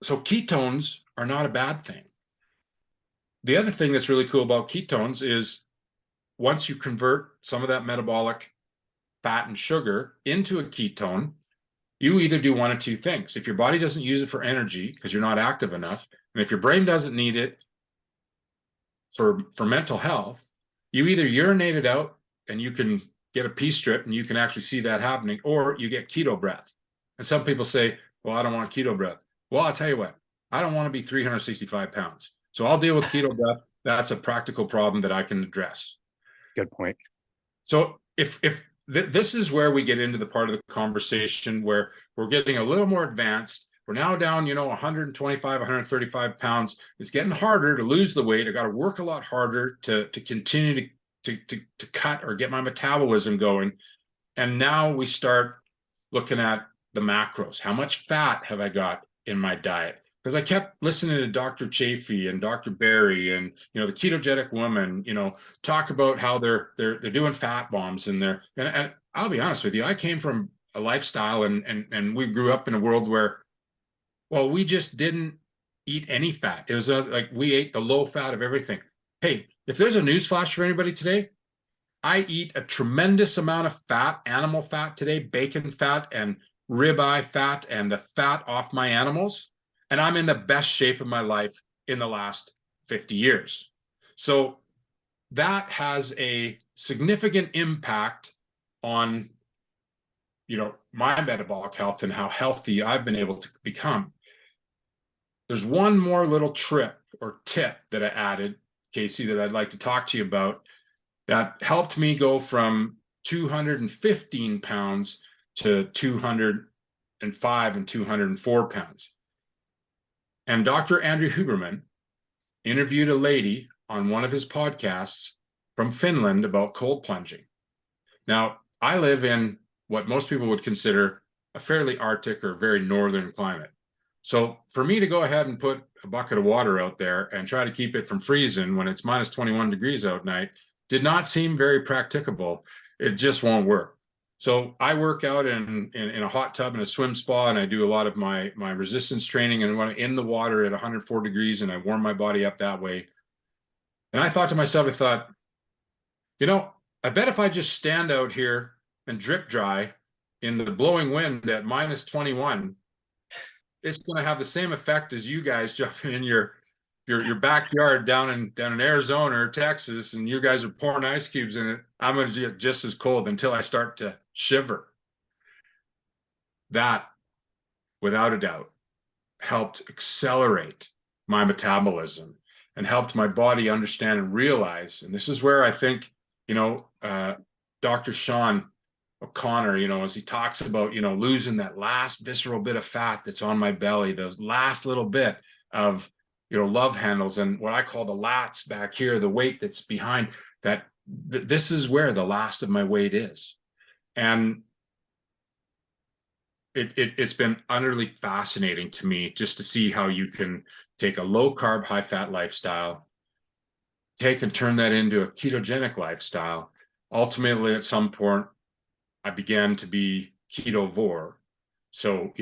so ketones are not a bad thing. The other thing that's really cool about ketones is once you convert some of that metabolic fat and sugar into a ketone, you either do one of two things. If your body doesn't use it for energy because you're not active enough, and if your brain doesn't need it for mental health, you either urinate it out and you can get a pee strip and you can actually see that happening, or you get keto breath. And some people say, well, I don't want keto breath. Well, I'll tell you what, I don't want to be 365 pounds. So I'll deal with keto breath. That's a practical problem that I can address. Good point. So this is where we get into the part of the conversation where we're getting a little more advanced. We're now down, 125, 135 pounds. It's getting harder to lose the weight. I got to work a lot harder to continue to cut or get my metabolism going. And now we start looking at the macros. How much fat have I got in my diet? Because I kept listening to Dr. Chafee and Dr. Barry and the ketogenic woman, talk about how they're doing fat bombs and I'll be honest with you, I came from a lifestyle and we grew up in a world where, well, we just didn't eat any fat. It was like we ate the low fat of everything. Hey, if there's a news flash for anybody today, I eat a tremendous amount of fat, animal fat today, bacon fat and ribeye fat and the fat off my animals. And I'm in the best shape of my life in the last 50 years. So that has a significant impact on, my metabolic health and how healthy I've been able to become. There's one more little trip or tip that I added, Casey, that I'd like to talk to you about that helped me go from 215 pounds to 205 and 204 pounds. And Dr. Andrew Huberman interviewed a lady on one of his podcasts from Finland about cold plunging. Now, I live in what most people would consider a fairly Arctic or very northern climate. So for me to go ahead and put a bucket of water out there and try to keep it from freezing when it's minus 21 degrees out at night did not seem very practicable. It just won't work. So I work out in a hot tub in a swim spa, and I do a lot of my resistance training, and when I'm in the water at 104 degrees, and I warm my body up that way. And I thought to myself, I bet if I just stand out here and drip dry in the blowing wind at -21, it's going to have the same effect as you guys jumping in your backyard down in Arizona or Texas, and you guys are pouring ice cubes in it. I'm going to get just as cold until I start to shiver. That, without a doubt, helped accelerate my metabolism and helped my body understand and realize. And this is where I think, Dr. Sean O'Connor, as he talks about, losing that last visceral bit of fat that's on my belly, those last little bit of, love handles and what I call the lats back here, the weight that's behind that, this is where the last of my weight is. And it's been utterly fascinating to me just to see how you can take a low carb, high fat lifestyle, take and turn that into a ketogenic lifestyle. Ultimately, at some point, I began to be ketovore. So,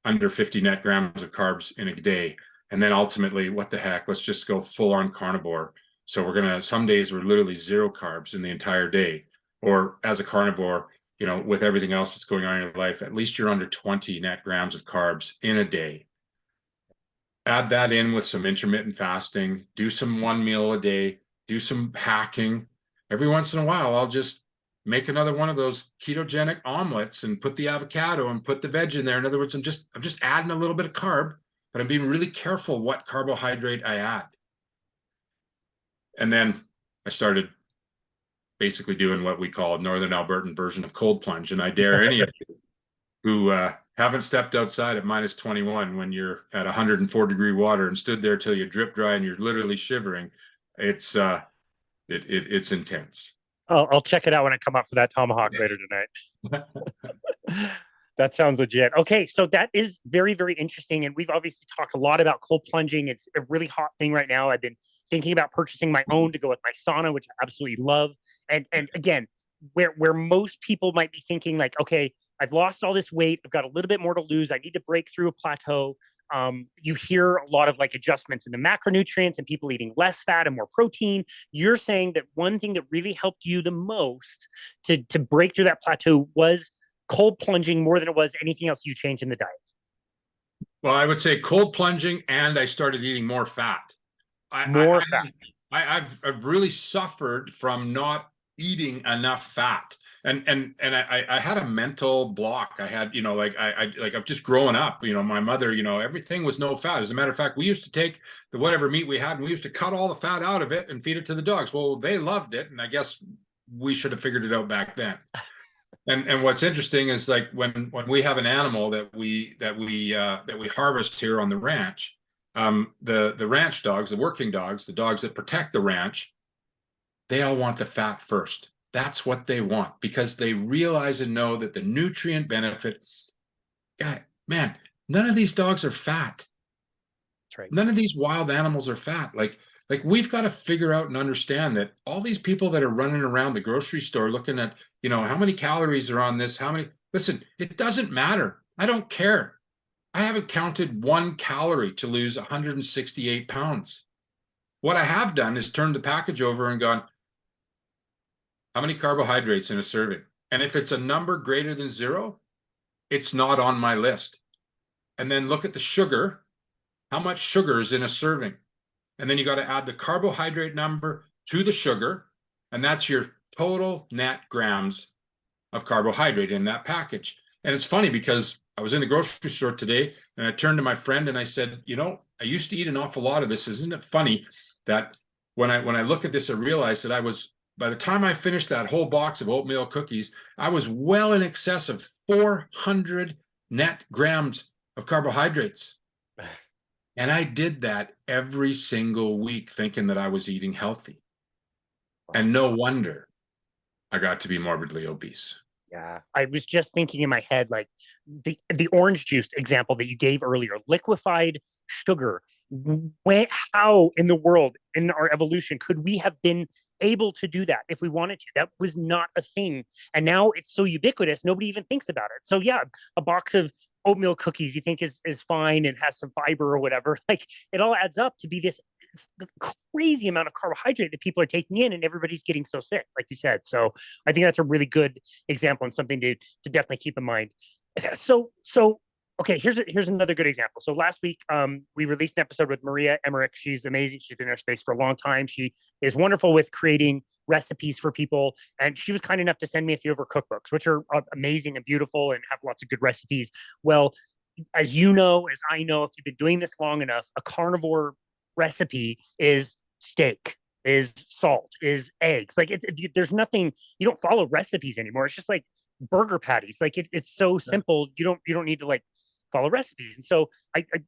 under 50 net grams of carbs in a day. And then ultimately, what the heck, let's just go full on carnivore. So some days we're literally 0 carbs in the entire day. Or as a carnivore, with everything else that's going on in your life, at least you're under 20 net grams of carbs in a day. Add that in with some intermittent fasting, do some 1 meal a day, do some hacking. Every once in a while, I'll just make another one of those ketogenic omelets and put the avocado and put the veg in there. In other words, I'm just adding a little bit of carb, but I'm being really careful what carbohydrate I add. And then I started basically doing what we call a Northern Albertan version of cold plunge. And I dare any of you who haven't stepped outside at -21 when you're at 104-degree water and stood there till you drip dry and you're literally shivering. It's intense. I'll check it out when I come up for that tomahawk later tonight. That sounds legit. Okay, so that is very, very interesting. And we've obviously talked a lot about cold plunging. It's a really hot thing right now. I've been thinking about purchasing my own to go with my sauna, which I absolutely love. And again, where most people might be thinking like, okay, I've lost all this weight. I've got a little bit more to lose. I need to break through a plateau. You hear a lot of like adjustments in the macronutrients and people eating less fat and more protein. You're saying that one thing that really helped you the most to break through that plateau was cold plunging more than it was anything else you changed in the diet. Well, I would say cold plunging, and I started eating more fat. I've really suffered from not eating enough fat, and I had a mental block. I had, I've just growing up, my mother, everything was no fat. As a matter of fact, we used to take the whatever meat we had and we used to cut all the fat out of it and feed it to the dogs. Well, they loved it, and I guess we should have figured it out back then. And what's interesting is like when we have an animal that we harvest here on the ranch, the ranch dogs, the working dogs, the dogs that protect the ranch, they all want the fat first. That's what they want because they realize and know that the nutrient benefit. God, man, none of these dogs are fat. That's right. None of these wild animals are fat. Like we've got to figure out and understand that all these people that are running around the grocery store looking at, how many calories are on this, listen, it doesn't matter. I don't care. I haven't counted 1 calorie to lose 168 pounds. What I have done is turned the package over and gone, how many carbohydrates in a serving? And if it's a number greater than 0, it's not on my list. And then look at the sugar. How much sugar is in a serving? And then you got to add the carbohydrate number to the sugar, and that's your total net grams of carbohydrate in that package. And it's funny because I was in the grocery store today and I turned to my friend and I said, I used to eat an awful lot of this. Isn't it funny that when I look at this, I realized that by the time I finished that whole box of oatmeal cookies, I was well in excess of 400 net grams of carbohydrates. And I did that every single week thinking that I was eating healthy. And no wonder I got to be morbidly obese. Yeah, I was just thinking in my head, like the orange juice example that you gave earlier, liquefied sugar. How in the world, in our evolution, could we have been able to do that if we wanted to? That was not a thing. And now it's so ubiquitous, nobody even thinks about it. So yeah, a box of oatmeal cookies you think is fine and has some fiber or whatever. Like it all adds up to be this the crazy amount of carbohydrate that people are taking in, and everybody's getting so sick, like you said. So I think that's a really good example and something to definitely keep in mind. So okay, here's another good example. So last week, we released an episode with Maria Emmerich. She's amazing. She's been in our space for a long time. She is wonderful with creating recipes for people, and she was kind enough to send me a few of her cookbooks, which are amazing and beautiful and have lots of good recipes. Well, as you know, as I know, if you've been doing this long enough, a carnivore recipe is steak, is salt, is eggs. Like there's nothing. You don't follow recipes anymore. It's just like burger patties. Like it's so simple. You don't need to like follow recipes. And so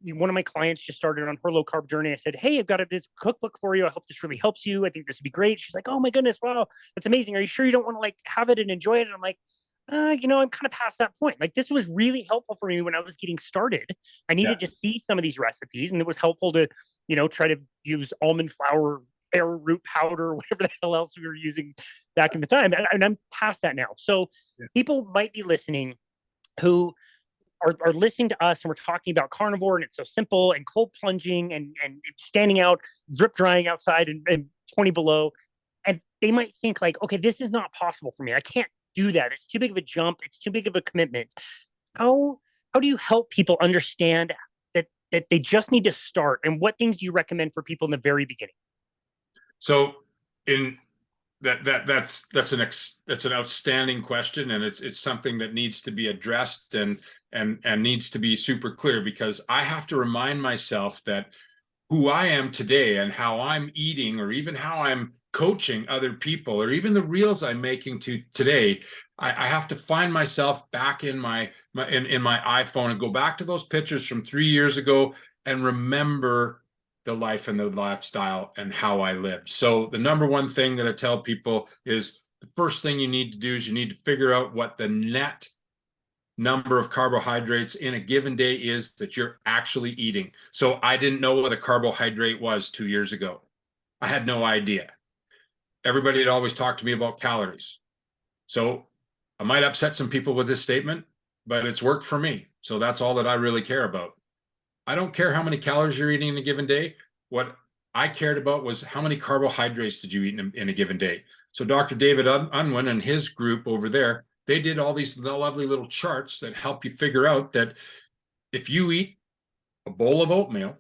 one of my clients just started on her low carb journey. I said, hey, I've got this cookbook for you. I hope this really helps you. I think this would be great. She's like, oh my goodness, wow, that's amazing. Are you sure you don't want to like have it and enjoy it? And I'm like, I'm kind of past that point. Like this was really helpful for me when I was getting started. I needed to see some of these recipes, and it was helpful to, try to use almond flour, arrowroot powder, whatever the hell else we were using back in the time. And I'm past that now. So people might be listening who are listening to us, and we're talking about carnivore, and it's so simple, and cold plunging and standing out, drip drying outside and 20 below. And they might think like, okay, this is not possible for me. I can't do that. It's too big of a jump. It's too big of a commitment. How do you help people understand that they just need to start? And what things do you recommend for people in the very beginning? So in that's an outstanding question, and it's something that needs to be addressed and needs to be super clear, because I have to remind myself that who I am today and how I'm eating, or even how I'm coaching other people, or even the reels I'm making today, I have to find myself back in my iPhone and go back to those pictures from 3 years ago and remember the life and the lifestyle and how I live. So the number one thing that I tell people is the first thing you need to do is you need to figure out what the net number of carbohydrates in a given day is that you're actually eating. So I didn't know what a carbohydrate was 2 years ago. I had no idea. Everybody had always talked to me about calories. So I might upset some people with this statement, but it's worked for me. So that's all that I really care about. I don't care how many calories you're eating in a given day. What I cared about was how many carbohydrates did you eat in a given day. So Dr. David Unwin and his group over there, they did all these lovely little charts that help you figure out that if you eat a bowl of oatmeal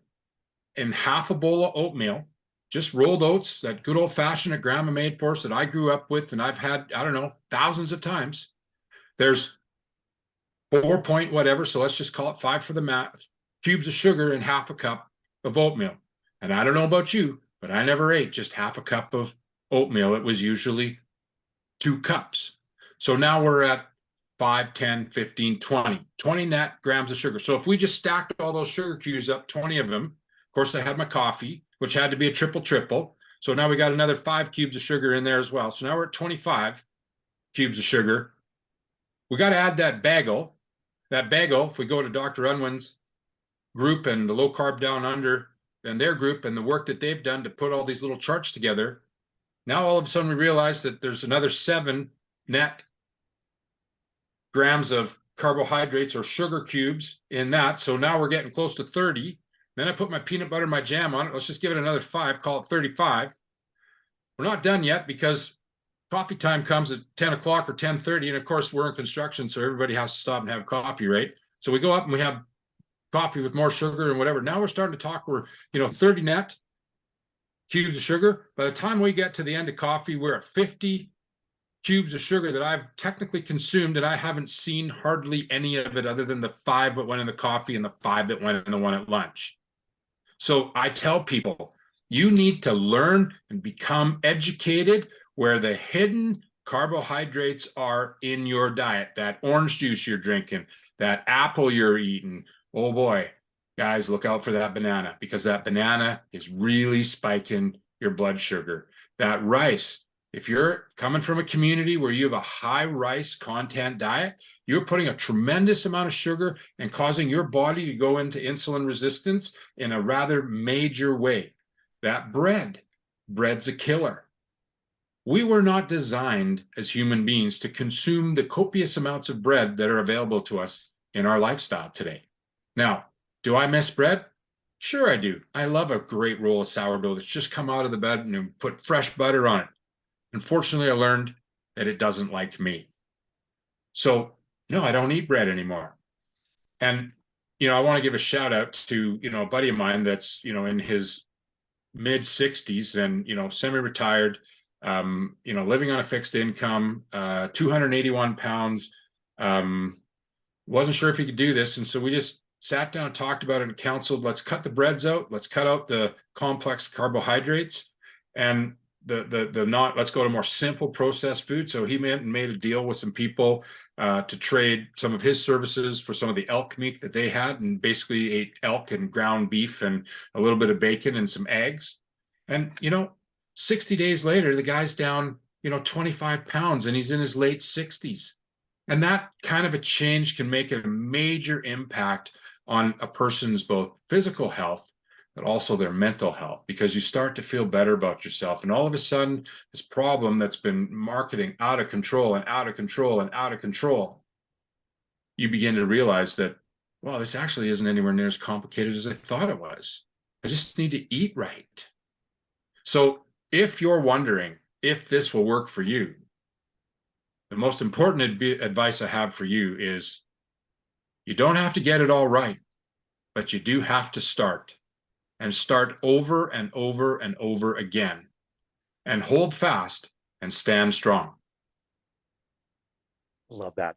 and half a bowl of oatmeal, just rolled oats, that good old fashioned that grandma made for us that I grew up with and I've had, I don't know, thousands of times, there's 4 point whatever, so let's just call it 5 for the math, cubes of sugar and half a cup of oatmeal. And I don't know about you, but I never ate just half a cup of oatmeal. It was usually 2 cups. So now we're at 5, 10, 15, 20 net grams of sugar. So if we just stacked all those sugar cubes up, 20 of them, of course I had my coffee, which had to be a triple. So now we got another 5 cubes of sugar in there as well. So now we're at 25 cubes of sugar. We got to add that bagel. That bagel, if we go to Dr. Unwin's group and the low carb down under and their group and the work that they've done to put all these little charts together, now all of a sudden we realize that there's another 7 net grams of carbohydrates or sugar cubes in that. So now we're getting close to 30. Then I put my peanut butter and my jam on it. Let's just give it another 5, call it 35. We're not done yet because coffee time comes at 10 o'clock or 10:30. And of course, we're in construction, so everybody has to stop and have coffee, right? So we go up and we have coffee with more sugar and whatever. Now we're starting to talk, we're, 30 net cubes of sugar. By the time we get to the end of coffee, we're at 50 cubes of sugar that I've technically consumed, and I haven't seen hardly any of it other than the 5 that went in the coffee and the 5 that went in the one at lunch. So I tell people, you need to learn and become educated where the hidden carbohydrates are in your diet. That orange juice you're drinking, that apple you're eating. Oh boy, guys, look out for that banana, because that banana is really spiking your blood sugar. That rice, if you're coming from a community where you have a high rice content diet, you're putting a tremendous amount of sugar and causing your body to go into insulin resistance in a rather major way. That bread's a killer. We were not designed as human beings to consume the copious amounts of bread that are available to us in our lifestyle today. Now, do I miss bread? Sure, I do. I love a great roll of sourdough that's just come out of the bed and put fresh butter on it. Unfortunately, I learned that it doesn't like me. So, no, I don't eat bread anymore. And, I want to give a shout out to, a buddy of mine that's, in his mid 60s and, semi-retired, living on a fixed income, 281 pounds. Wasn't sure if he could do this. And so we just sat down, talked about it, and counseled, let's cut the breads out, let's cut out the complex carbohydrates, and the not, let's go to more simple processed food. So he made a deal with some people to trade some of his services for some of the elk meat that they had, and basically ate elk and ground beef and a little bit of bacon and some eggs. And 60 days later, the guy's down 25 pounds, and he's in his late 60s. And that kind of a change can make a major impact on a person's both physical health, but also their mental health, because you start to feel better about yourself. And all of a sudden, this problem that's been marketing out of control and out of control and out of control, you begin to realize that, well, this actually isn't anywhere near as complicated as I thought it was. I just need to eat right. So if you're wondering if this will work for you, the most important advice I have for you is you don't have to get it all right, but you do have to start, and start over and over and over again, and hold fast and stand strong. Love that.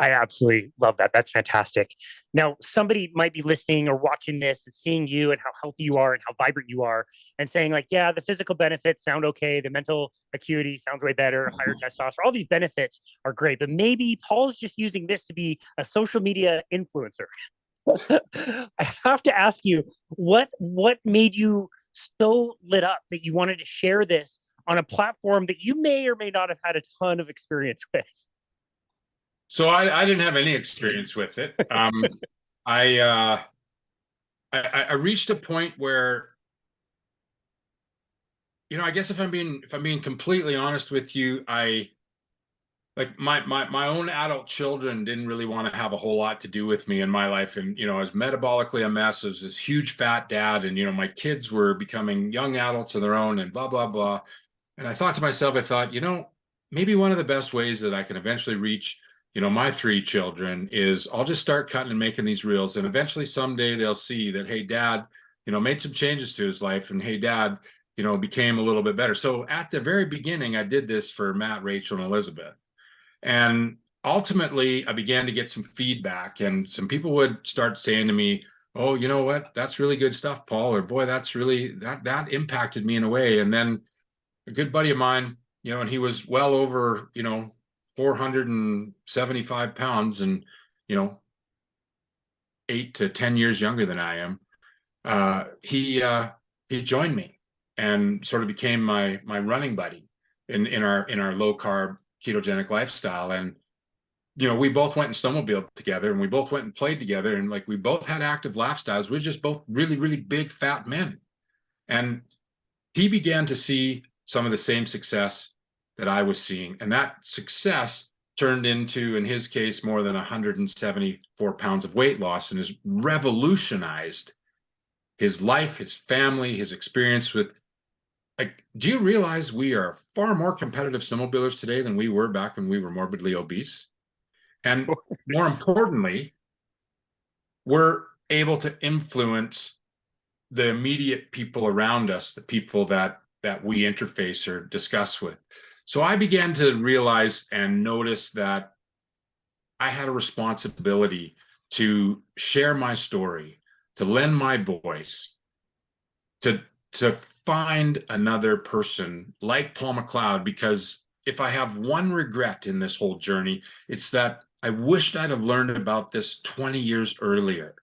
I absolutely love that. That's fantastic. Now, somebody might be listening or watching this and seeing you and how healthy you are and how vibrant you are, and saying like, yeah, the physical benefits sound okay. The mental acuity sounds way better. Higher testosterone, all these benefits are great, but maybe Paul's just using this to be a social media influencer. I have to ask you, what made you so lit up that you wanted to share this on a platform that you may or may not have had a ton of experience with? So I didn't have any experience with it. I reached a point where, I guess if I'm being completely honest with you, like my own adult children didn't really want to have a whole lot to do with me in my life. And, I was metabolically a mess. I was this huge fat dad. And, my kids were becoming young adults of their own and blah, blah, blah. And I thought to myself, maybe one of the best ways that I can eventually reach, my 3 children is I'll just start cutting and making these reels. And eventually someday they'll see that, hey, dad, made some changes to his life. And hey, dad, became a little bit better. So at the very beginning, I did this for Matt, Rachel, and Elizabeth. And ultimately, I began to get some feedback, and some people would start saying to me, oh, you know what? That's really good stuff, Paul. Or boy, that's really, that impacted me in a way. And then a good buddy of mine, and he was well over, 475 pounds and, 8 to 10 years younger than I am. He joined me and sort of became my running buddy in our low carb ketogenic lifestyle. And we both went and snowmobiled together, and we both went and played together, and like we both had active lifestyles. We're just both really, really big fat men. And he began to see some of the same success that I was seeing, and that success turned into, in his case, more than 174 pounds of weight loss, and has revolutionized his life, his family, his experience with, like, do you realize we are far more competitive snowmobilers today than we were back when we were morbidly obese? And more importantly, we're able to influence the immediate people around us, the people that we interface or discuss with. So I began to realize and notice that I had a responsibility to share my story, to lend my voice, to find another person like Paul McLeod, because if I have one regret in this whole journey, it's that I wished I'd have learned about this 20 years earlier.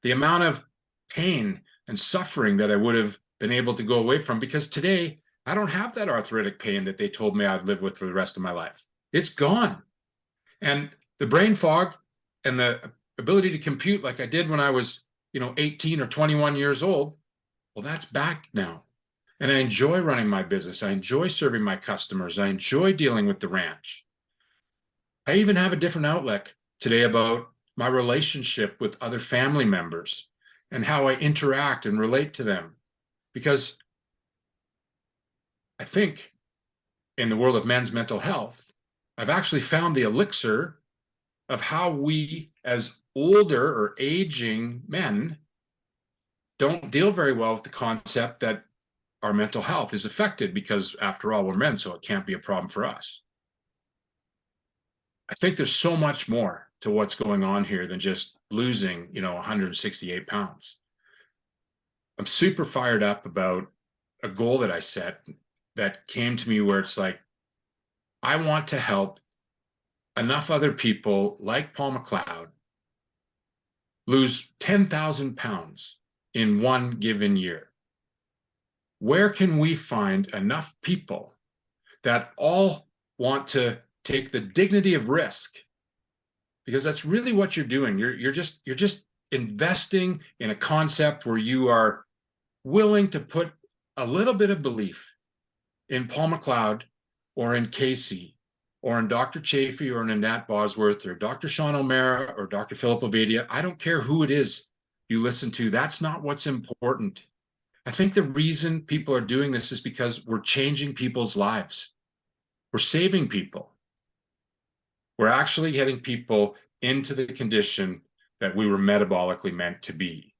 The amount of pain and suffering that I would have been able to go away from, because today I don't have that arthritic pain that they told me I'd live with for the rest of my life. It's gone. And the brain fog and the ability to compute like I did when I was, 18 or 21 years old, well, that's back now. And I enjoy running my business. I enjoy serving my customers. I enjoy dealing with the ranch. I even have a different outlook today about my relationship with other family members. and how I interact and relate to them. Because I think in the world of men's mental health, I've actually found the elixir of how we as older or aging men don't deal very well with the concept that our mental health is affected, because after all, we're men, so it can't be a problem for us. I think there's so much more to what's going on here than just losing, 168 pounds. I'm super fired up about a goal that I set that came to me where it's like, I want to help enough other people like Paul McLeod lose 10,000 pounds in one given year. Where can we find enough people that all want to take the dignity of risk? Because that's really what you're doing. You're just investing in a concept where you are willing to put a little bit of belief in Paul McLeod or in Casey or in Dr. Chafee or in Annette Bosworth or Dr. Sean O'Mara or Dr. Philip Ovadia. I don't care who it is you listen to. That's not what's important. I think the reason people are doing this is because we're changing people's lives. We're saving people. We're actually getting people into the condition that we were metabolically meant to be.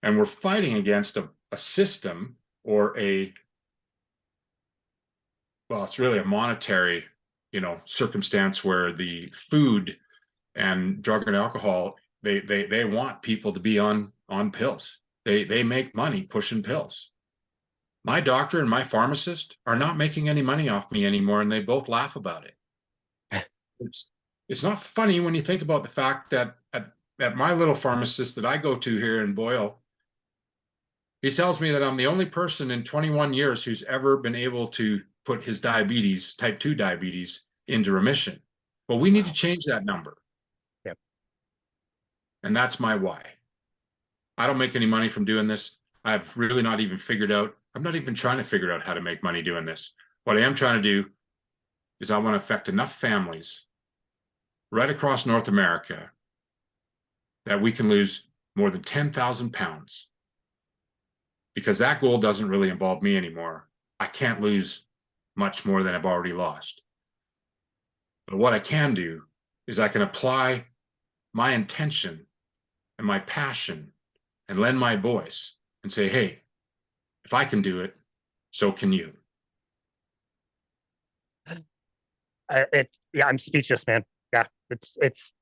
And we're fighting against a system or it's really a monetary, circumstance where the food and drug and alcohol, they want people to be on pills. They make money pushing pills. My doctor and my pharmacist are not making any money off me anymore, and they both laugh about it. It's not funny when you think about the fact that at my little pharmacist that I go to here in Boyle, he tells me that I'm the only person in 21 years who's ever been able to put his diabetes, type 2 diabetes, into remission. Well, we need to change that number. Yep. And that's my why. I don't make any money from doing this. I've really not even figured out, I'm not even trying to figure out how to make money doing this. What I am trying to do is I want to affect enough families right across North America that we can lose more than 10,000 pounds. Because that goal doesn't really involve me anymore. I can't lose much more than I've already lost. But what I can do is I can apply my intention and my passion and lend my voice and say, hey, if I can do it, so can you. I'm speechless, man. Yeah, it's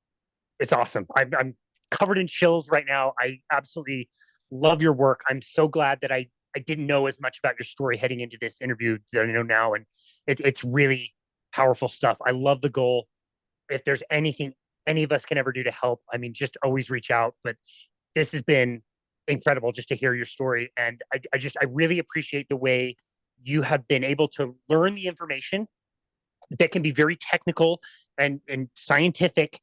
awesome. I'm covered in chills right now. I absolutely love your work. I'm so glad that I didn't know as much about your story heading into this interview that I know now, and it's really powerful stuff. I love the goal. If there's anything any of us can ever do to help, I mean, just always reach out. But this has been incredible just to hear your story, and I really appreciate the way you have been able to learn the information that can be very technical and scientific,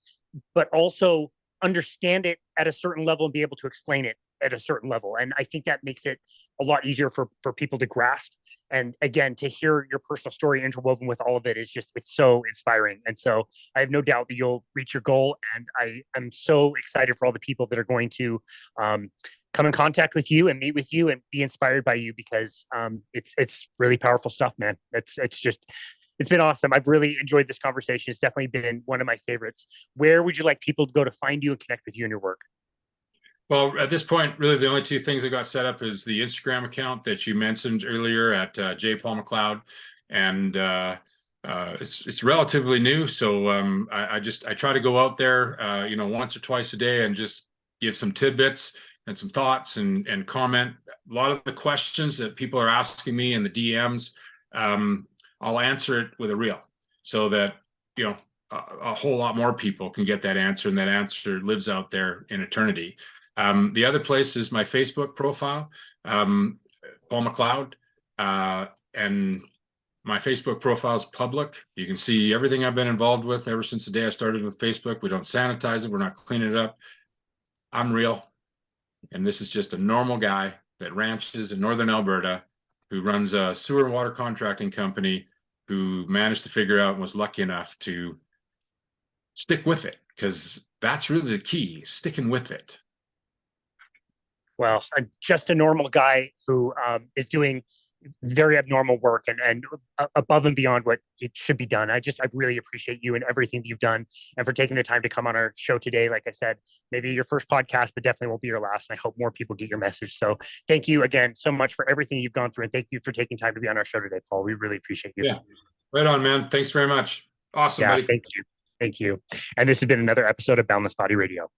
but also understand it at a certain level and be able to explain it at a certain level. And I think that makes it a lot easier for people to grasp. And again, to hear your personal story interwoven with all of it is just, it's so inspiring. And so I have no doubt that you'll reach your goal. And I am so excited for all the people that are going to come in contact with you and meet with you and be inspired by you, because it's really powerful stuff, man. It's been awesome. I've really enjoyed this conversation. It's definitely been one of my favorites. Where would you like people to go to find you and connect with you and your work? Well, at this point, really the only two things I got set up is the Instagram account that you mentioned earlier at J. Paul McLeod, and it's relatively new. So I try to go out there, once or twice a day and just give some tidbits and some thoughts and comment. A lot of the questions that people are asking me in the DMs, I'll answer it with a reel, so that a whole lot more people can get that answer, and that answer lives out there in eternity. The other place is my Facebook profile, Paul McLeod, and my Facebook profile is public. You can see everything I've been involved with ever since the day I started with Facebook. We don't sanitize it. We're not cleaning it up. I'm real. And this is just a normal guy that ranches in northern Alberta, who runs a sewer and water contracting company, who managed to figure out and was lucky enough to stick with it, because that's really the key, sticking with it. Well, I'm just a normal guy who is doing very abnormal work and above and beyond what it should be done. I really appreciate you and everything that you've done and for taking the time to come on our show today. Like I said, maybe your first podcast, but definitely won't be your last. And I hope more people get your message. So thank you again so much for everything you've gone through. And thank you for taking time to be on our show today, Paul. We really appreciate you. Yeah, right on, man. Thanks very much. Awesome, Yeah, buddy. thank you. Thank you. And this has been another episode of Boundless Body Radio.